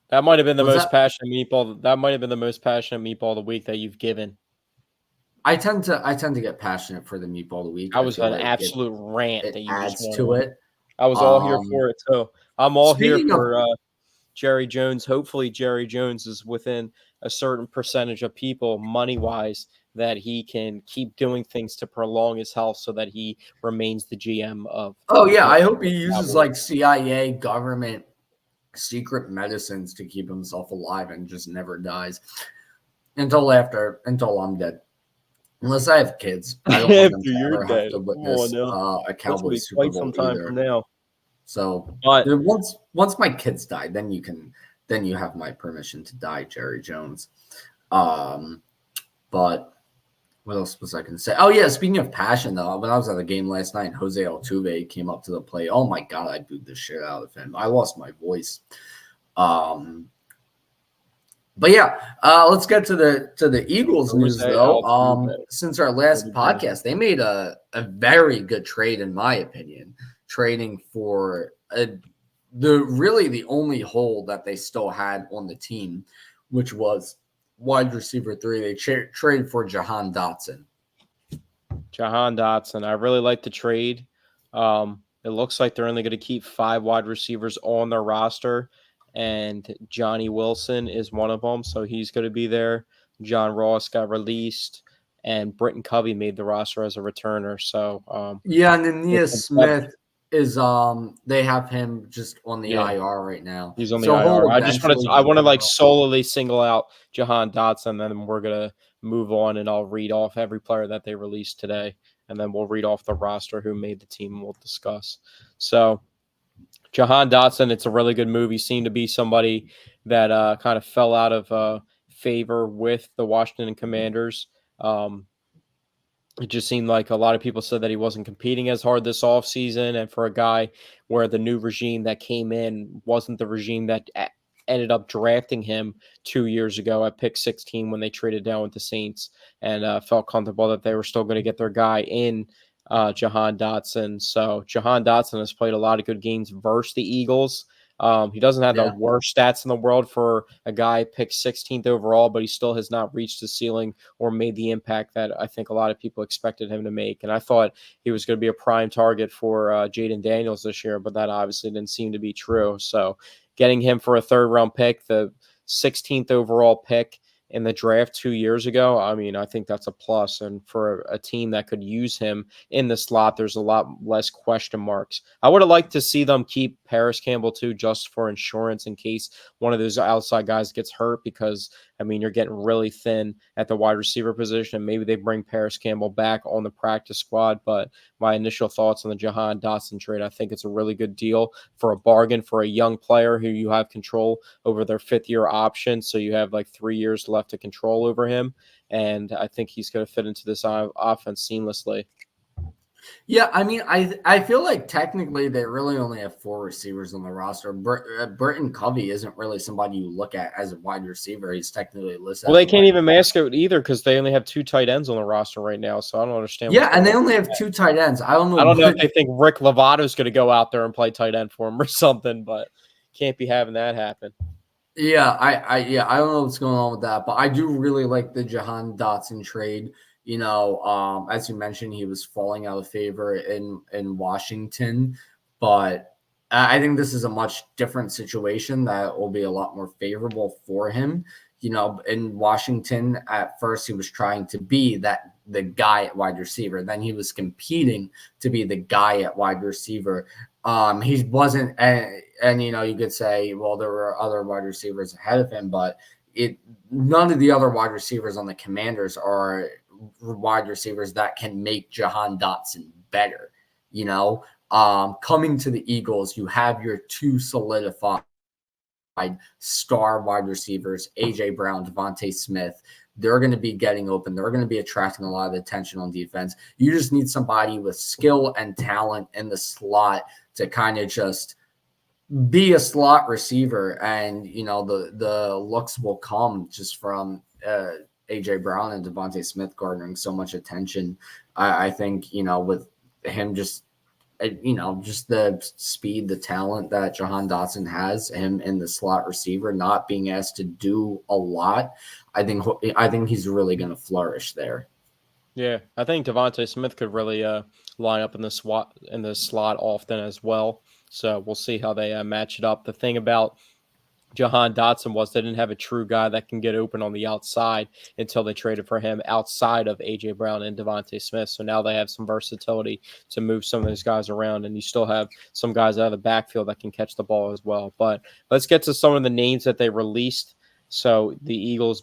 That might have been the Was most that? passionate meatball. That might have been the most passionate meatball of the week that you've given. I tend to get passionate for the meatball of the week. That I was feel an like absolute rant it that you just adds went to on. it. I was all here for it too. I'm all here Speaking of, for Jerry Jones. Hopefully, Jerry Jones is within a certain percentage of people, money wise, that he can keep doing things to prolong his health, so that he remains the GM of. oh yeah, The I hope he uses Cowboys. like CIA government secret medicines to keep himself alive and just never dies until I'm dead. Unless I have kids, I don't want After them to you're ever have dead, to come on witness now. a That's gonna be Cowboys Super quite some Bowl time from either. now. So But once my kids die, then you have my permission to die, Jerry Jones. But what else was I going to say? Oh yeah, speaking of passion though, when I was at the game last night, Jose Altuve came up to the plate. Oh my god, I booed the shit out of him. I lost my voice. But yeah, let's get to the Eagles news Thursday, though. Tuesday. Since our What last did you do? podcast, they made a very good trade, in my opinion, trading for the only hole that they still had on the team, which was wide receiver 3. They traded for Jahan Dotson. Jahan Dotson. I really like the trade. It looks like they're only going to keep 5 wide receivers on their roster, and Johnny Wilson is one of them, so he's going to be there. John Ross got released, and Britton Covey made the roster as a returner. So Yeah, and then Nia it's a depth. Smith is they have him just on the Yeah, IR right now, he's on the so IR. he'll I eventually want to like go. solely single out Jahan Dotson, and then we're gonna move on, and I'll read off every player that they released today, and then we'll read off the roster who made the team. And we'll discuss. So Jahan Dotson, it's a really good move. He seemed to be somebody that kind of fell out of favor with the Washington Commanders. Um, it just seemed like a lot of people said that he wasn't competing as hard this offseason. And for a guy where the new regime that came in wasn't the regime that ended up drafting him 2 years ago at pick 16 when they traded down with the Saints and felt comfortable that they were still going to get their guy in Jahan Dotson. So Jahan Dotson has played a lot of good games versus the Eagles. He doesn't have the Yeah. worst stats in the world for a guy picked 16th overall, but he still has not reached the ceiling or made the impact that I think a lot of people expected him to make. And I thought he was going to be a prime target for Jaden Daniels this year, but that obviously didn't seem to be true. So getting him for a 3rd-round pick, the 16th overall pick in the draft 2 years ago, I mean, I think that's a plus. And for a team that could use him in the slot, there's a lot less question marks. I would have liked to see them keep Paris Campbell too, just for insurance in case one of those outside guys gets hurt, because I mean, you're getting really thin at the wide receiver position, and maybe they bring Paris Campbell back on the practice squad. But my initial thoughts on the Jahan Dotson trade, I think it's a really good deal for a bargain for a young player who you have control over their 5th-year option. So you have like 3 years left to control over him. And I think he's going to fit into this offense seamlessly. Yeah, I mean, I feel like technically they really only have 4 receivers on the roster. Britton Covey isn't really somebody you look at as a wide receiver. He's technically listed Well, as they a can't wide. even mask it either because they only have 2 tight ends on the roster right now. So I don't understand what's Yeah, and going they on. only have 2 tight ends. I don't know I don't know if what. they think Rick Lovato's going to go out there and play tight end for him or something, but can't be having that happen. Yeah, I don't know what's going on with that, but I do really like the Jahan Dotson trade. As you mentioned, he was falling out of favor in Washington, but I think this is a much different situation that will be a lot more favorable for him. In Washington, at first he was trying to be the guy at wide receiver. Then he was competing to be the guy at wide receiver. He wasn't, and you could say, well, there were other wide receivers ahead of him, but none of the other wide receivers on the Commanders are wide receivers that can make Jahan Dotson better. Coming to the Eagles, you have your 2 solidified star wide receivers, AJ Brown, Devontae Smith. They're going to be getting open. They're going to be attracting a lot of attention on defense. You just need somebody with skill and talent in the slot to kind of just be a slot receiver, and the looks will come just from AJ Brown and Devontae Smith garnering so much attention. I think with him just the speed, the talent that Jahan Dotson has, him in the slot receiver, not being asked to do a lot, I think he's really going to flourish there. Yeah, I think Devontae Smith could really line up in the slot often as well. So we'll see how they match it up. The thing about Jahan Dotson was they didn't have a true guy that can get open on the outside until they traded for him outside of A.J. Brown and Devontae Smith. So now they have some versatility to move some of those guys around, and you still have some guys out of the backfield that can catch the ball as well. But let's get to some of the names that they released. So the Eagles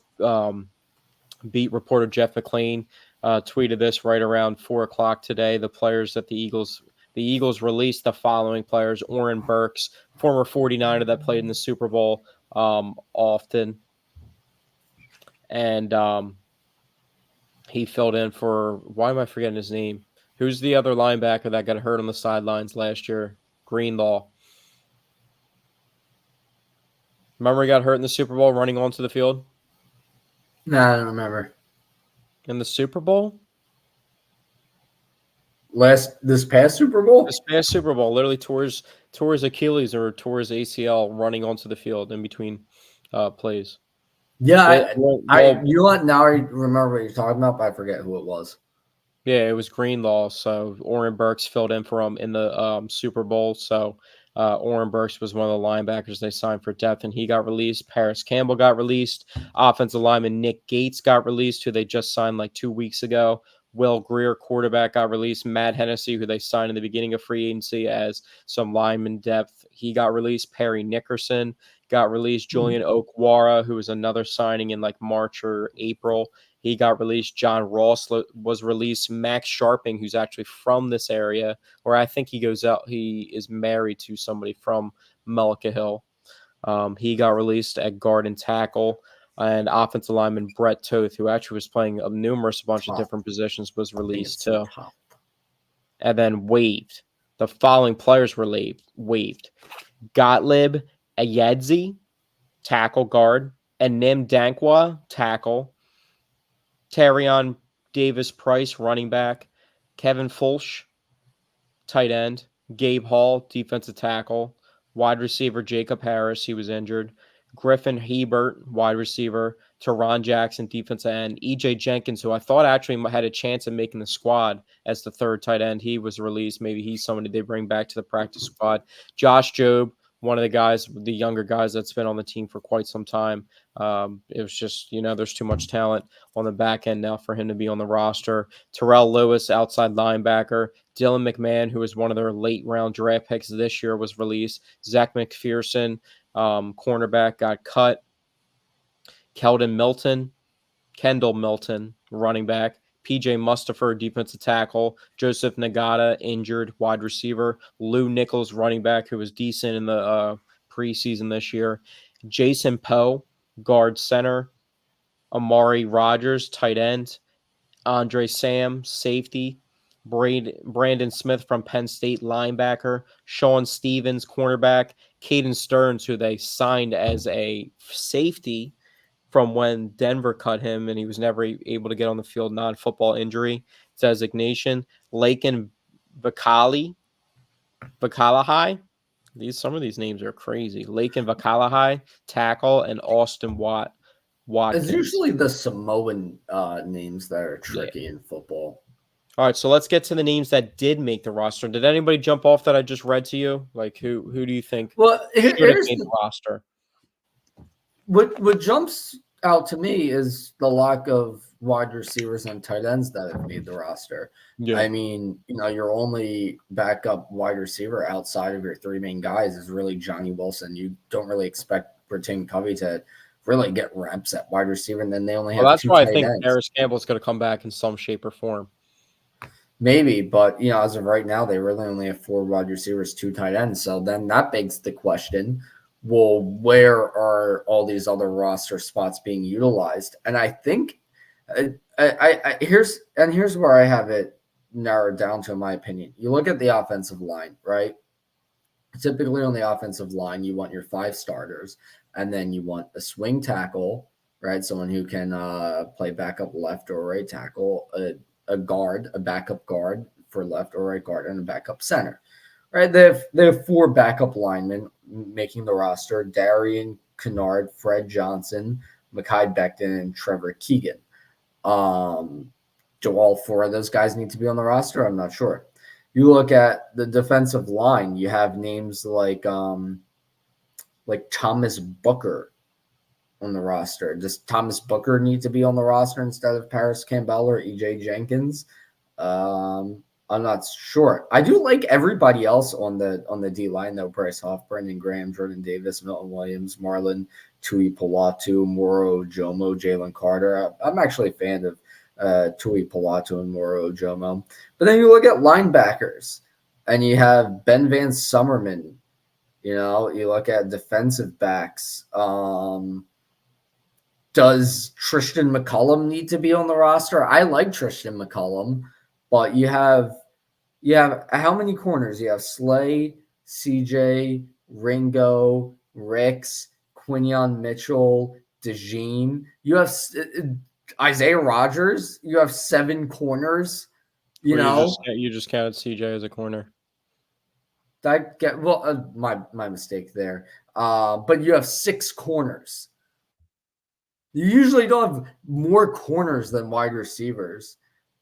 beat reporter Jeff McClain tweeted this right around 4 o'clock today. The players that the Eagles released the following players: Oren Burks, former 49er that played in the Super Bowl often, and he filled in for, why am I forgetting his name? Who's the other linebacker that got hurt on the sidelines last year? Greenlaw. Remember he got hurt in the Super Bowl running onto the field? No, I don't remember. In the Super Bowl? This past Super Bowl? This past Super Bowl, literally tore his Achilles or tore his ACL running onto the field in between plays. Yeah, Well, you know what? Now I remember what you're talking about, but I forget who it was. yeah, it was Greenlaw. So Oren Burks filled in for him in the Super Bowl. So Oren Burks was one of the linebackers they signed for depth, and he got released. Paris Campbell got released. Offensive lineman Nick Gates got released, who they just signed like 2 weeks ago. Will Greer, quarterback, got released. Matt Hennessy, who they signed in the beginning of free agency as some lineman depth, he got released. Perry Nickerson got released. Julian Okwara, who was another signing in like March or April, he got released. John Ross was released. Max Sharping, who's actually from this area, or I think he goes out. He is married to somebody from Mullica Hill. He got released at guard and tackle. And offensive lineman Brett Toth, who actually was playing a bunch of different positions, was released too. And then waived. The following players were waived. Gottlieb Ayedzi, tackle guard, and Nim Dankwa, tackle. Terrion Davis Price, running back. Kevin Fulch, tight end. Gabe Hall, defensive tackle. Wide receiver Jacob Harris, he was injured. Griffin Hebert, wide receiver. Teron Jackson, defensive end. EJ Jenkins, who I thought actually had a chance of making the squad as the third tight end, he was released. Maybe he's somebody they bring back to the practice squad. Josh Jobe, one of the guys, the younger guys that's been on the team for quite some time. It was just, there's too much talent on the back end now for him to be on the roster. Terrell Lewis, outside linebacker. Dylan McMahon, who was one of their late round draft picks this year, was released. Zach McPherson, cornerback, got cut. Kendall Milton, running back. PJ Mustipher, defensive tackle. Joseph Nagata, injured, wide receiver. Lou Nichols, running back, who was decent in the preseason this year. Jason Poe, guard center. Amari Rogers, tight end. Andre Sam, safety. Brandon Smith from Penn State, linebacker. Sean Stevens, cornerback. Caden Stearns, who they signed as a safety from when Denver cut him and he was never able to get on the field, non-football injury designation. Lakin Vakali, some of these names are crazy. Lakin Vakali, tackle, and Austin Watkins. It's usually the Samoan names that are tricky in football. All right, so let's get to the names that did make the roster. Did anybody jump off that I just read to you? Like who do you think here's made the roster? What jumps out to me is the lack of wide receivers and tight ends that have made the roster. Yeah. I mean, your only backup wide receiver outside of your three main guys is really Johnny Wilson. You don't really expect Britton Covey to really get reps at wide receiver, and then they only have that's two why tight I think ends. Paris Campbell's going to come back in some shape or form. Maybe, but as of right now, they really only have 4 wide receivers, 2 tight ends. So then that begs the question, well, where are all these other roster spots being utilized? And I think here's where I have it narrowed down to, in my opinion. You look at the offensive line, right? Typically on the offensive line, you want your 5 starters, and then you want a swing tackle, right? Someone who can play backup left or right tackle, a backup guard for left or right guard, and a backup center. Right? They have 4 backup linemen making the roster: Darian Kennard, Fred Johnson, Mekhi Becton, and Trevor Keegan. Do all 4 of those guys need to be on the roster? I'm not sure. You look at the defensive line, you have names like Thomas Booker on the roster. Does Thomas Booker need to be on the roster instead of Paris Campbell or EJ Jenkins? I'm not sure. I do like everybody else on the D line though: Bryce Hoff, Brendan Graham, Jordan Davis, Milton Williams, Marlon Tui Palatu, Moro Ojomo, Jalen Carter. I'm actually a fan of Tui Palatu and Moro Ojomo. But then you look at linebackers, and you have Ben Van Summerman. You look at defensive backs. Does Tristan McCullum need to be on the roster? I like Tristan McCullum, but you have how many corners? You have Slay, CJ, Ringo, Ricks, Quinion Mitchell, DeJean. You have Isaiah Rogers. You have 7 corners. You know, you just counted CJ as a corner. my mistake there. But you have 6 corners. You usually don't have more corners than wide receivers.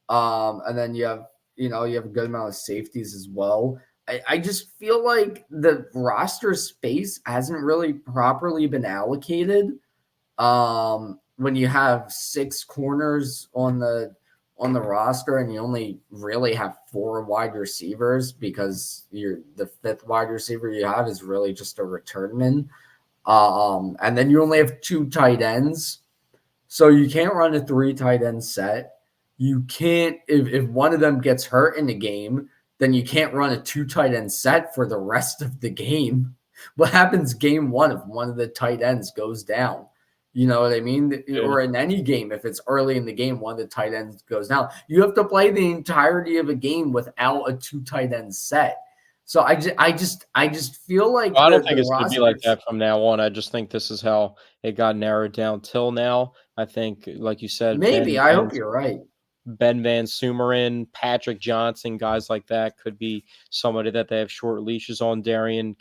And then you have a good amount of safeties as well. I just feel like the roster space hasn't really properly been allocated. When you have 6 corners on the roster and you only really have 4 wide receivers because the 5th wide receiver you have is really just a returnman. And then you only have 2 tight ends. So you can't run a 3 tight end set. You can't, if one of them gets hurt in the game, then you can't run a 2 tight end set for the rest of the game. What happens game 1 if one of the tight ends goes down? You know what I mean? Yeah. Or in any game, if it's early in the game, one of the tight ends goes down. You have to play the entirety of a game without a 2 tight end set. So I just feel like I don't think it's going to be like that from now on. I just think this is how it got narrowed down till now. I think, like you said, maybe. I hope you're right. Ben Van Sumeren, Patrick Johnson, guys like that could be somebody that they have short leashes on. Darian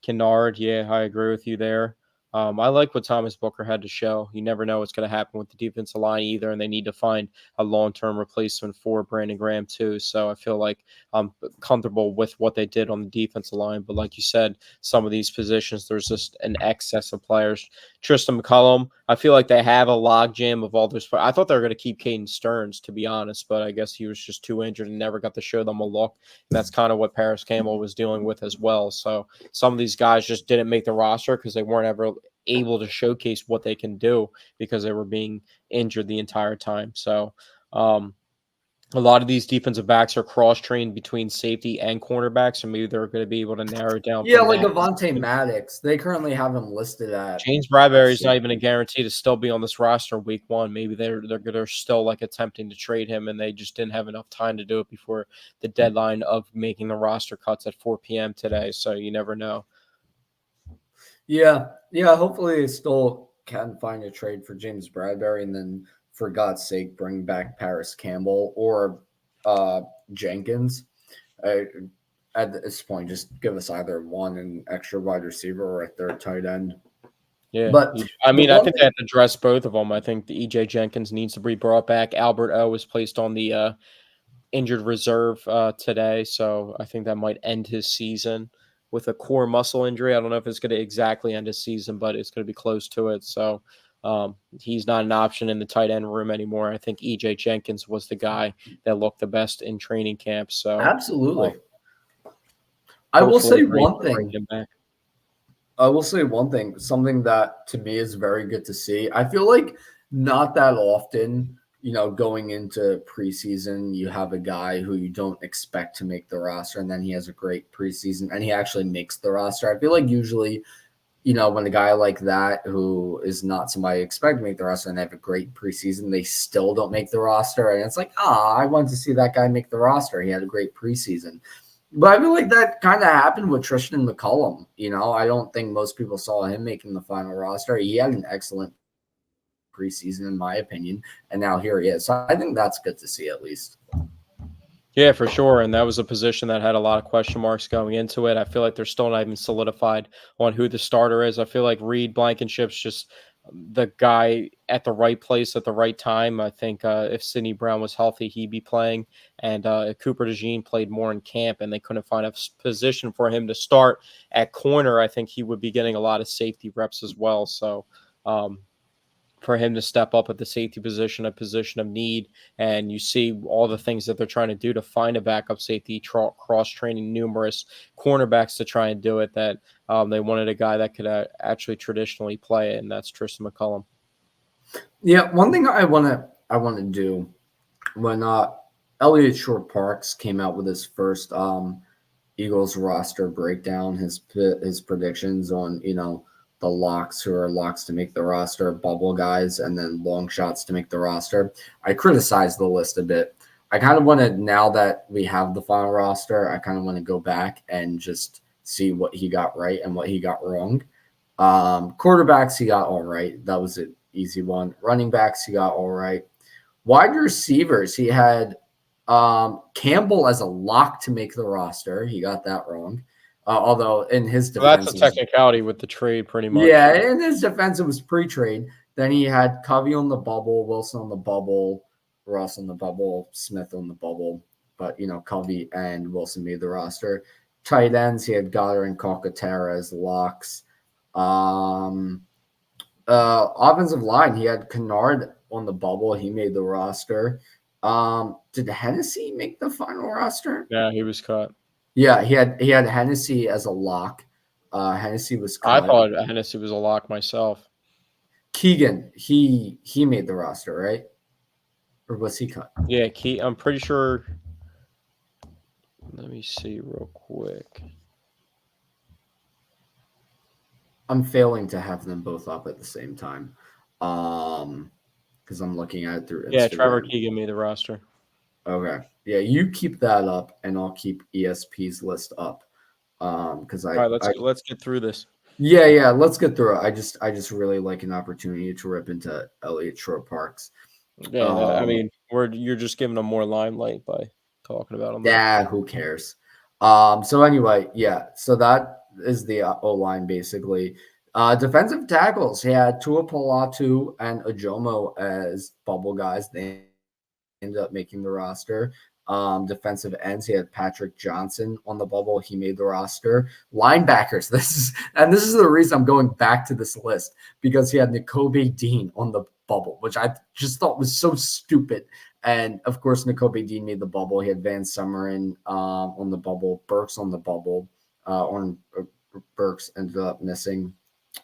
Kennard, yeah, I agree with you there. I like what Thomas Booker had to show. You never know what's going to happen with the defensive line either, and they need to find a long-term replacement for Brandon Graham too. So I feel like I'm comfortable with what they did on the defensive line. But like you said, some of these positions, there's just an excess of players. Tristan McCullum, I feel like they have a logjam of all those. I thought they were going to keep Caden Stearns, to be honest, but I guess he was just too injured and never got to show them a look. And that's kind of what Paris Campbell was dealing with as well. So some of these guys just didn't make the roster because they weren't ever able to showcase what they can do because they were being injured the entire time. So a lot of these defensive backs are cross-trained between safety and cornerback, so maybe they're going to be able to narrow it down. Yeah, like Avonte Maddox. They currently have him listed at James Bradbury is not even a guarantee to still be on this roster week 1. Maybe they're still like attempting to trade him, and they just didn't have enough time to do it before the deadline of making the roster cuts at 4 p.m. today. So you never know. Yeah. Hopefully they still can find a trade for James Bradbury, and then for God's sake, bring back Paris Campbell or Jenkins. At this point, just give us either one an extra wide receiver or a 3rd tight end. Yeah, but I mean, I think they have to address both of them. I think the EJ Jenkins needs to be brought back. Albert O was placed on the injured reserve today, so I think that might end his season with a core muscle injury. I don't know if it's going to exactly end his season, but it's going to be close to it. So he's not an option in the tight end room anymore. I think EJ Jenkins was the guy that looked the best in training camp. So absolutely. I will say one thing, something that to me is very good to see. I feel like not that often, going into preseason, you have a guy who you don't expect to make the roster, and then he has a great preseason, and he actually makes the roster. I feel like usually, when a guy like that, who is not somebody you expect to make the roster and they have a great preseason, they still don't make the roster. And it's like, I wanted to see that guy make the roster. He had a great preseason. But I feel like that kind of happened with Tristan McCullum. I don't think most people saw him making the final roster. He had an excellent preseason, in my opinion, and now here he is. So I think that's good to see, at least. Yeah, for sure. And that was a position that had a lot of question marks going into it. I feel like they're still not even solidified on who the starter is. I feel like Reed Blankenship's just the guy at the right place at the right time. I think if Sidney Brown was healthy, he'd be playing. And Cooper DeJean played more in camp, and they couldn't find a position for him to start at corner. I think he would be getting a lot of safety reps as well. So for him to step up at the safety position, a position of need, and you see all the things that they're trying to do to find a backup safety, cross-training numerous cornerbacks to try and do it, that they wanted a guy that could actually traditionally play it, and that's Tristan McCullum. Yeah, one thing I want to do when Elliott Short-Parks came out with his first Eagles roster breakdown, his predictions on, the locks who are locks to make the roster, bubble guys, and then long shots to make the roster. I criticized the list a bit. I kind of want to, now that we have the final roster, I kind of want to go back and just see what he got right and what he got wrong. Quarterbacks, he got all right. That was an easy one. Running backs, he got all right. Wide receivers, he had Campbell as a lock to make the roster. He got that wrong. Although in his Well, that's defense, a technicality with the trade, pretty much. yeah, in his defense, it was pre-trade. Then he had Covey on the bubble, Wilson on the bubble, Ross on the bubble, Smith on the bubble. But, Covey and Wilson made the roster. Tight ends, he had Goddard and Calcaterra as locks. Offensive line, he had Kennard on the bubble. He made the roster. Did Hennessy make the final roster? Yeah, he was cut. Yeah, he had Hennessy as a lock. Hennessy was cut. I thought Hennessy was a lock myself. Keegan, he made the roster, right? Or was he cut? Yeah, I'm pretty sure. Let me see real quick. I'm failing to have them both up at the same time. Because I'm looking at it through Instagram. Yeah, Trevor Keegan made the roster. Okay. Yeah, you keep that up, and I'll keep ESP's list up. Because All right, let's get through this. Yeah, let's get through it. I just really like an opportunity to rip into Elliott Shore-Parks. Yeah, I mean, you're just giving them more limelight by talking about them. Yeah, who cares? So anyway, yeah. So that is the O-line basically. Defensive tackles, he had Tua Palatu and Ajomo as bubble guys. They ended up making the roster. Defensive ends, he had Patrick Johnson on the bubble. He made the roster. Linebackers, this is the reason I'm going back to this list, because he had Nakobe Dean on the bubble, which I just thought was so stupid. And of course, Nakobe Dean made the bubble. He had Van Sumeren on the bubble, Burks on the bubble. Burks ended up missing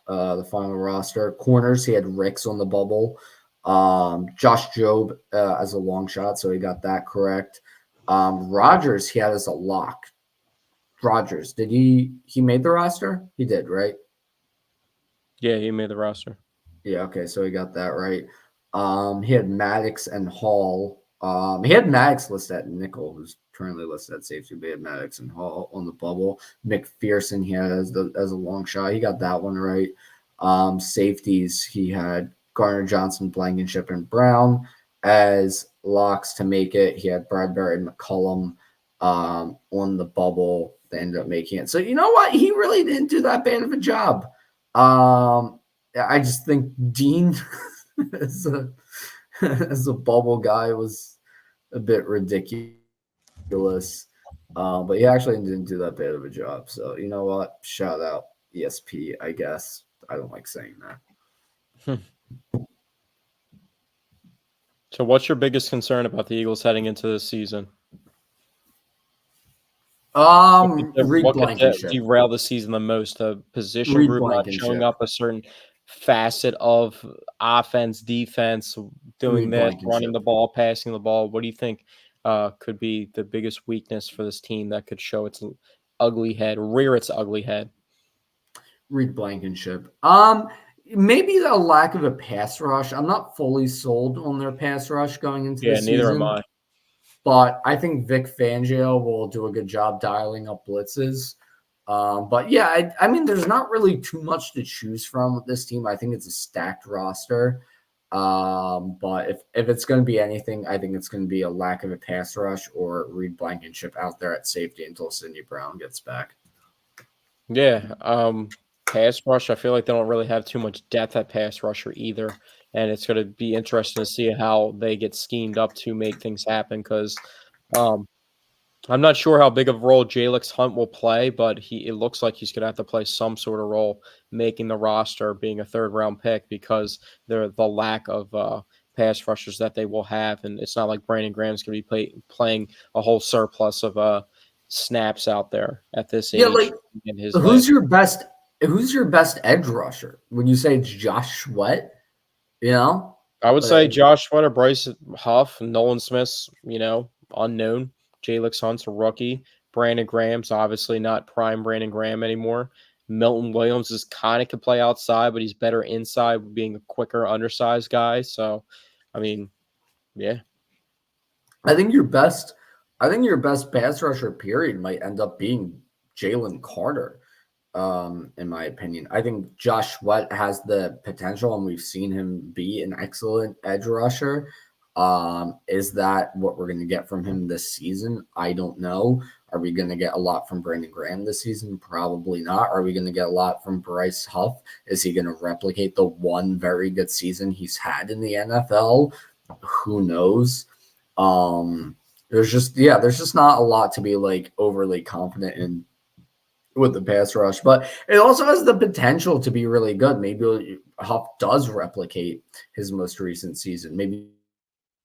the final roster. Corners, he had Ricks on the bubble. Josh Jobe as a long shot, so he got that correct. Rogers, he had as a lock. Rogers, did he made the roster? He did, right? Yeah, he made the roster. Yeah, okay, so he got that right. He had Maddox and Hall. He had Maddox listed at nickel, who's currently listed at safety, but he had Maddox and Hall on the bubble. McPherson, he had as a long shot. He got that one right. Safeties, he had Garner Johnson, Blankenship, and Brown as locks to make it. He had Bradbury and McCullum on the bubble. They ended up making it. So you know what? He really didn't do that bad of a job. I just think Dean as a bubble guy was a bit ridiculous. But he actually didn't do that bad of a job. So you know what? Shout out ESP, I guess. I don't like saying that. So what's your biggest concern about the Eagles heading into this season? Reed Blankenship. Derail the season the most? The position Reed group not Blankenship. showing up a certain facet of offense, defense, doing Reed this, Blankenship. running the ball, passing the ball. What do you think could be the biggest weakness for this team that could show its ugly head, rear its ugly head? Reed Blankenship. Maybe the lack of a pass rush. I'm not fully sold on their pass rush going into the season. Neither am I. But I think Vic Fangio will do a good job dialing up blitzes. But yeah, I mean, there's not really too much to choose from with this team. I think it's a stacked roster. But if it's going to be anything, I think it's going to be a lack of a pass rush or Reed Blankenship out there at safety until Sidney Brown gets back. Yeah. Pass rush, I feel like they don't really have too much depth at pass rusher either. And it's going to be interesting to see how they get schemed up to make things happen, because I'm not sure how big of a role Jalix Hunt will play, but it looks like he's going to have to play some sort of role making the roster, being a third-round pick, because the lack of pass rushers that they will have. And it's not like Brandon Graham's going to be playing a whole surplus of snaps out there at this age. Yeah, like, who's your best edge rusher? When you say it's Josh Sweat, I would say Josh Sweat or Bryce Huff, Nolan Smith's, unknown. Jalix Hunt's a rookie. Brandon Graham's obviously not prime Brandon Graham anymore. Milton Williams is kind of can play outside, but he's better inside, being a quicker, undersized guy. So, I mean, yeah. I think your best pass rusher period might end up being Jalen Carter. in my opinion. I think Josh Sweat has the potential, and we've seen him be an excellent edge rusher. Is that what we're going to get from him this season? I don't know. Are we going to get a lot from Brandon Graham this season? Probably not. Are we going to get a lot from Bryce Huff? Is he going to replicate the one very good season he's had in the NFL? Who knows? There's just not a lot to be like overly confident in with the pass rush, but it also has the potential to be really good. Maybe Huff does replicate his most recent season. Maybe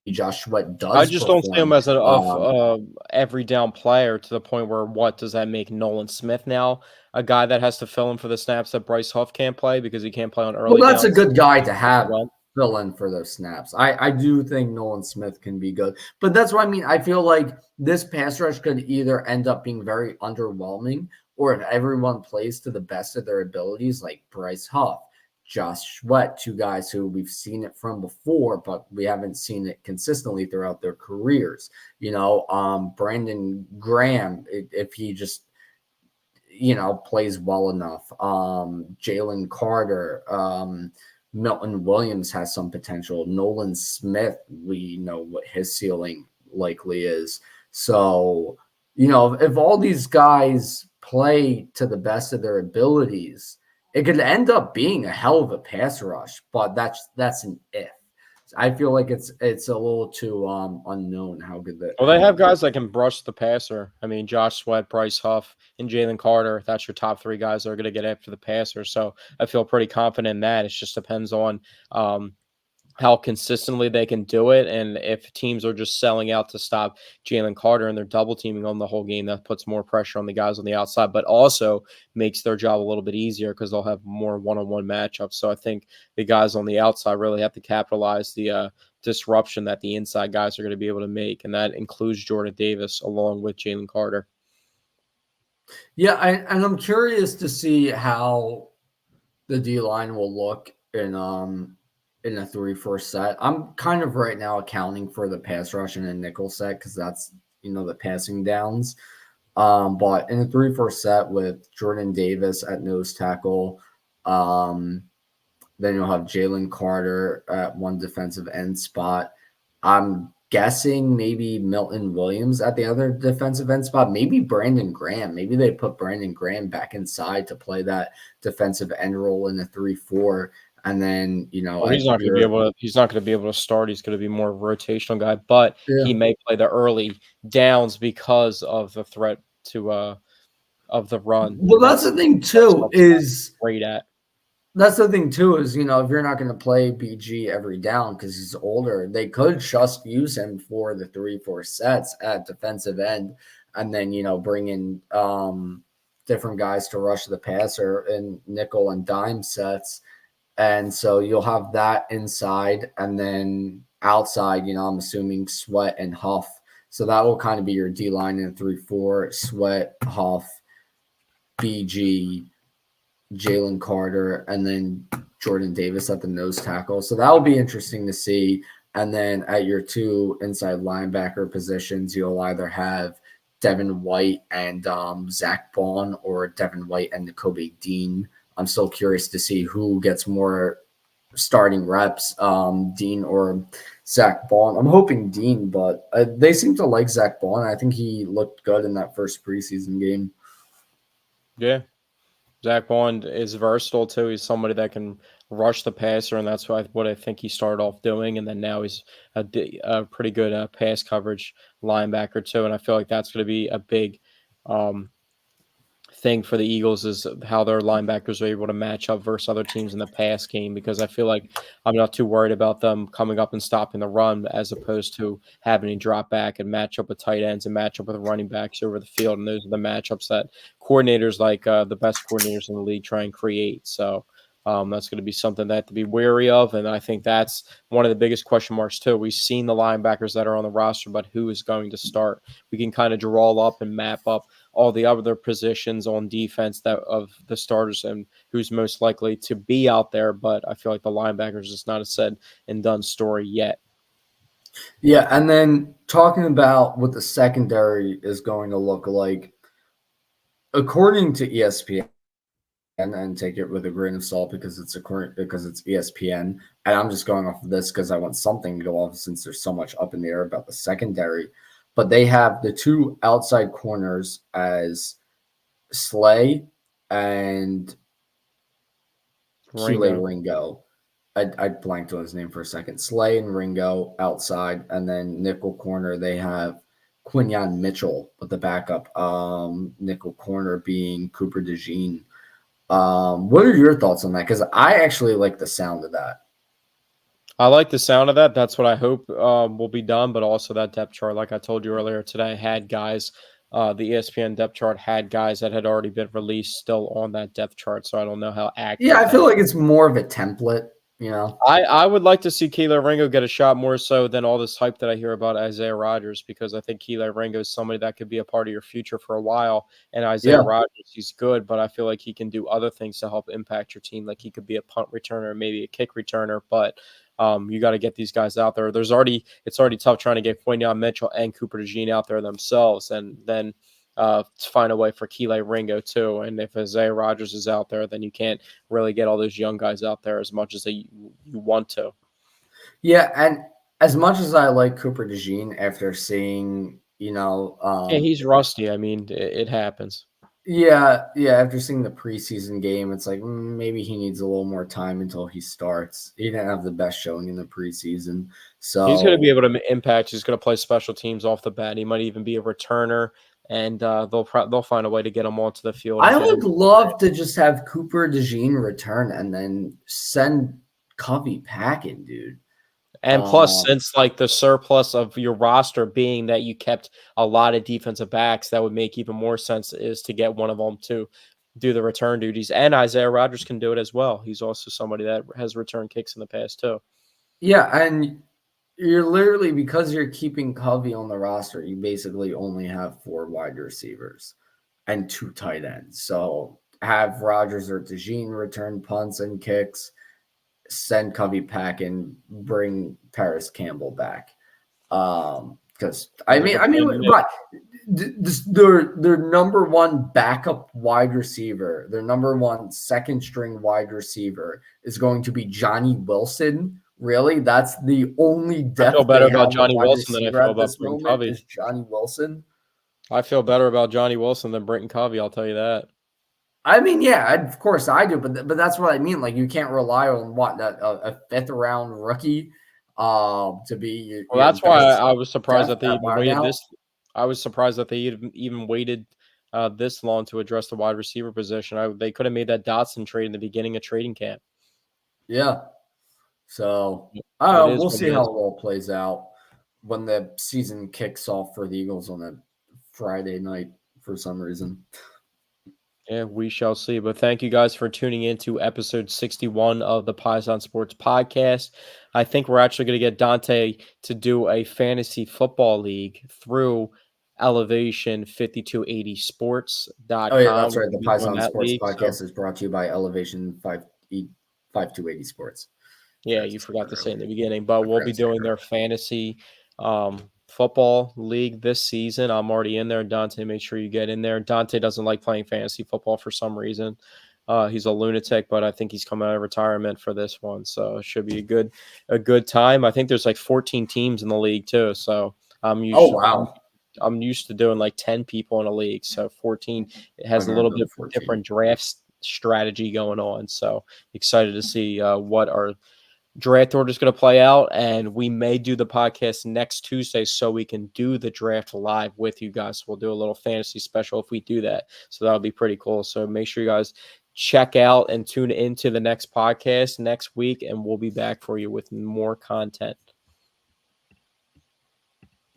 Josh Sweat I does just don't see him perform. as an every down player to the point where what does that make Nolan Smith now? A guy that has to fill in for the snaps that Bryce Huff can't play because he can't play on Well, early that's a downs. good guy to have fill in for those snaps. I do think Nolan Smith can be good, but that's what I mean. I feel like this pass rush could either end up being very underwhelming, or if everyone plays to the best of their abilities, like Bryce Huff, Josh Sweat, two guys who we've seen it from before, but we haven't seen it consistently throughout their careers. Brandon Graham, if he just plays well enough. Jalen Carter, Milton Williams has some potential. Nolan Smith, we know what his ceiling likely is. So, if all these guys play to the best of their abilities, it could end up being a hell of a pass rush, but that's an if. I feel like it's a little too unknown how good that. Well, they have guys that can brush the passer. I mean, Josh Sweat, Bryce Huff, and Jalen Carter. That's your top three guys that are going to get after the passer. So I feel pretty confident in that. It just depends on how consistently they can do it. And if teams are just selling out to stop Jalen Carter and they're double teaming on the whole game, that puts more pressure on the guys on the outside, but also makes their job a little bit easier because they'll have more one-on-one matchups. So I think the guys on the outside really have to capitalize the disruption that the inside guys are going to be able to make. And that includes Jordan Davis along with Jalen Carter. Yeah, and I'm curious to see how the D line will look in a 3-4 set. I'm kind of right now accounting for the pass rush in a nickel set because that's the passing downs. But in a 3-4 set with Jordan Davis at nose tackle, then you'll have Jalen Carter at one defensive end spot. I'm guessing maybe Milton Williams at the other defensive end spot. Maybe Brandon Graham. Maybe they put Brandon Graham back inside to play that defensive end role in the 3-4. And then, Well, he's not going to be able to. He's not going to be able to start. He's going to be more of a rotational guy, but he may play the early downs because of the threat to of the run. Well, that's the thing too. Great at. That's the thing too is if you're not going to play BG every down because he's older, they could just use him for the 3-4 sets at defensive end, and then bring in different guys to rush the passer in nickel and dime sets. And so you'll have that inside, and then outside, I'm assuming Sweat and Huff. So that will kind of be your D line in 3-4, Sweat, Huff, BG, Jalen Carter, and then Jordan Davis at the nose tackle. So that will be interesting to see. And then at your two inside linebacker positions, you'll either have Devin White and Zach Bond, or Devin White and Nakobe Dean. I'm still curious to see who gets more starting reps, Dean or Zach Bond. I'm hoping Dean, but they seem to like Zach Bond. I think he looked good in that first preseason game. Yeah. Zach Bond is versatile too. He's somebody that can rush the passer, and that's what I think he started off doing. And then now he's a pretty good pass coverage linebacker too. And I feel like that's going to be a big thing for the Eagles is how their linebackers are able to match up versus other teams in the pass game, because I feel like I'm not too worried about them coming up and stopping the run as opposed to having to drop back and match up with tight ends and match up with running backs over the field. And those are the matchups that coordinators like the best coordinators in the league try and create. So that's going to be something that to be wary of. And I think that's one of the biggest question marks too. We've seen the linebackers that are on the roster, but who is going to start? We can kind of draw up and map up all the other positions on defense that of the starters and who's most likely to be out there. But I feel like the linebackers is not a said and done story yet. Yeah, and then talking about what the secondary is going to look like, according to ESPN, and take it with a grain of salt because it's ESPN. And I'm just going off of this because I want something to go off since there's so much up in the air about the secondary. But they have the two outside corners as Slay and Keeley Ringo. I blanked on his name for a second. Slay and Ringo outside, and then nickel corner they have Quinyon Mitchell with the backup nickel corner being Cooper DeJean. What are your thoughts on that? Because I actually like the sound of that. I like the sound of that. That's what I hope will be done. But also that depth chart, like I told you earlier today, had guys. The ESPN depth chart had guys that had already been released still on that depth chart. So I don't know how accurate. Yeah, I feel like it's more of a template. You know, I would like to see Keeler Ringo get a shot more so than all this hype that I hear about Isaiah Rodgers, because I think Keeler Ringo is somebody that could be a part of your future for a while. And Isaiah Rodgers, he's good, but I feel like he can do other things to help impact your team. Like he could be a punt returner, maybe a kick returner, but you got to get these guys out there. It's already tough trying to get Quinyon Mitchell and Cooper DeJean out there themselves, and then to find a way for Keeler Ringo too. And if Isaiah Rodgers is out there, then you can't really get all those young guys out there as much as you want to. Yeah, and as much as I like Cooper DeJean after seeing, yeah, he's rusty. I mean, it happens. Yeah, after seeing the preseason game, it's like maybe he needs a little more time until he starts. He didn't have the best showing in the preseason, so he's going to be able to impact. He's going to play special teams off the bat. He might even be a returner, and they'll find a way to get him onto the field. I would love to just have Cooper DeJean return and then send Covey packing, dude. And plus, since like the surplus of your roster being that you kept a lot of defensive backs, that would make even more sense is to get one of them to do the return duties. And Isaiah Rodgers can do it as well. He's also somebody that has returned kicks in the past too. Yeah, and you're literally, because you're keeping Covey on the roster, you basically only have 4 wide receivers and 2 tight ends. So have Rodgers or DeJean return punts and kicks, send Covey packing, bring Paris Campbell back. Because but their number one backup wide receiver, their number one second string wide receiver is going to be Johnny Wilson. Really, that's the only depth. I feel better about Johnny Wilson than I feel about Britton Covey. Is Johnny Wilson. I feel better about Johnny Wilson than Britton Covey. I'll tell you that. I mean, yeah, of course I do, but that's what I mean. Like, you can't rely on a 5th round rookie to be. Well, that's why I was surprised that they even waited this. I was surprised that they even waited this long to address the wide receiver position. They could have made that Dotson trade in the beginning of training camp. Yeah. So I don't know. We'll see how it all plays out when the season kicks off for the Eagles on a Friday night for some reason. Yeah, we shall see. But thank you guys for tuning in to episode 61 of the Paisan Sports podcast. I think we're actually going to get Dante to do a fantasy football league through Elevation 5280sports.com. Oh, yeah, that's right. The Paisan Sports podcast is brought to you by Elevation 5280 Sports. Yeah, you forgot to say in the beginning, but we'll be doing their fantasy football league this season. I'm already in there. Dante, make sure you get in there. Dante doesn't like playing fantasy football for some reason. He's a lunatic, but I think he's coming out of retirement for this one, so it should be a good time. I think there's like 14 teams in the league too, so I'm used to doing like 10 people in a league, so 14. It has a little bit different draft strategy going on, so excited to see what our draft order is going to play out, and we may do the podcast next Tuesday so we can do the draft live with you guys. We'll do a little fantasy special if we do that, so that'll be pretty cool. So make sure you guys check out and tune into the next podcast next week, and we'll be back for you with more content.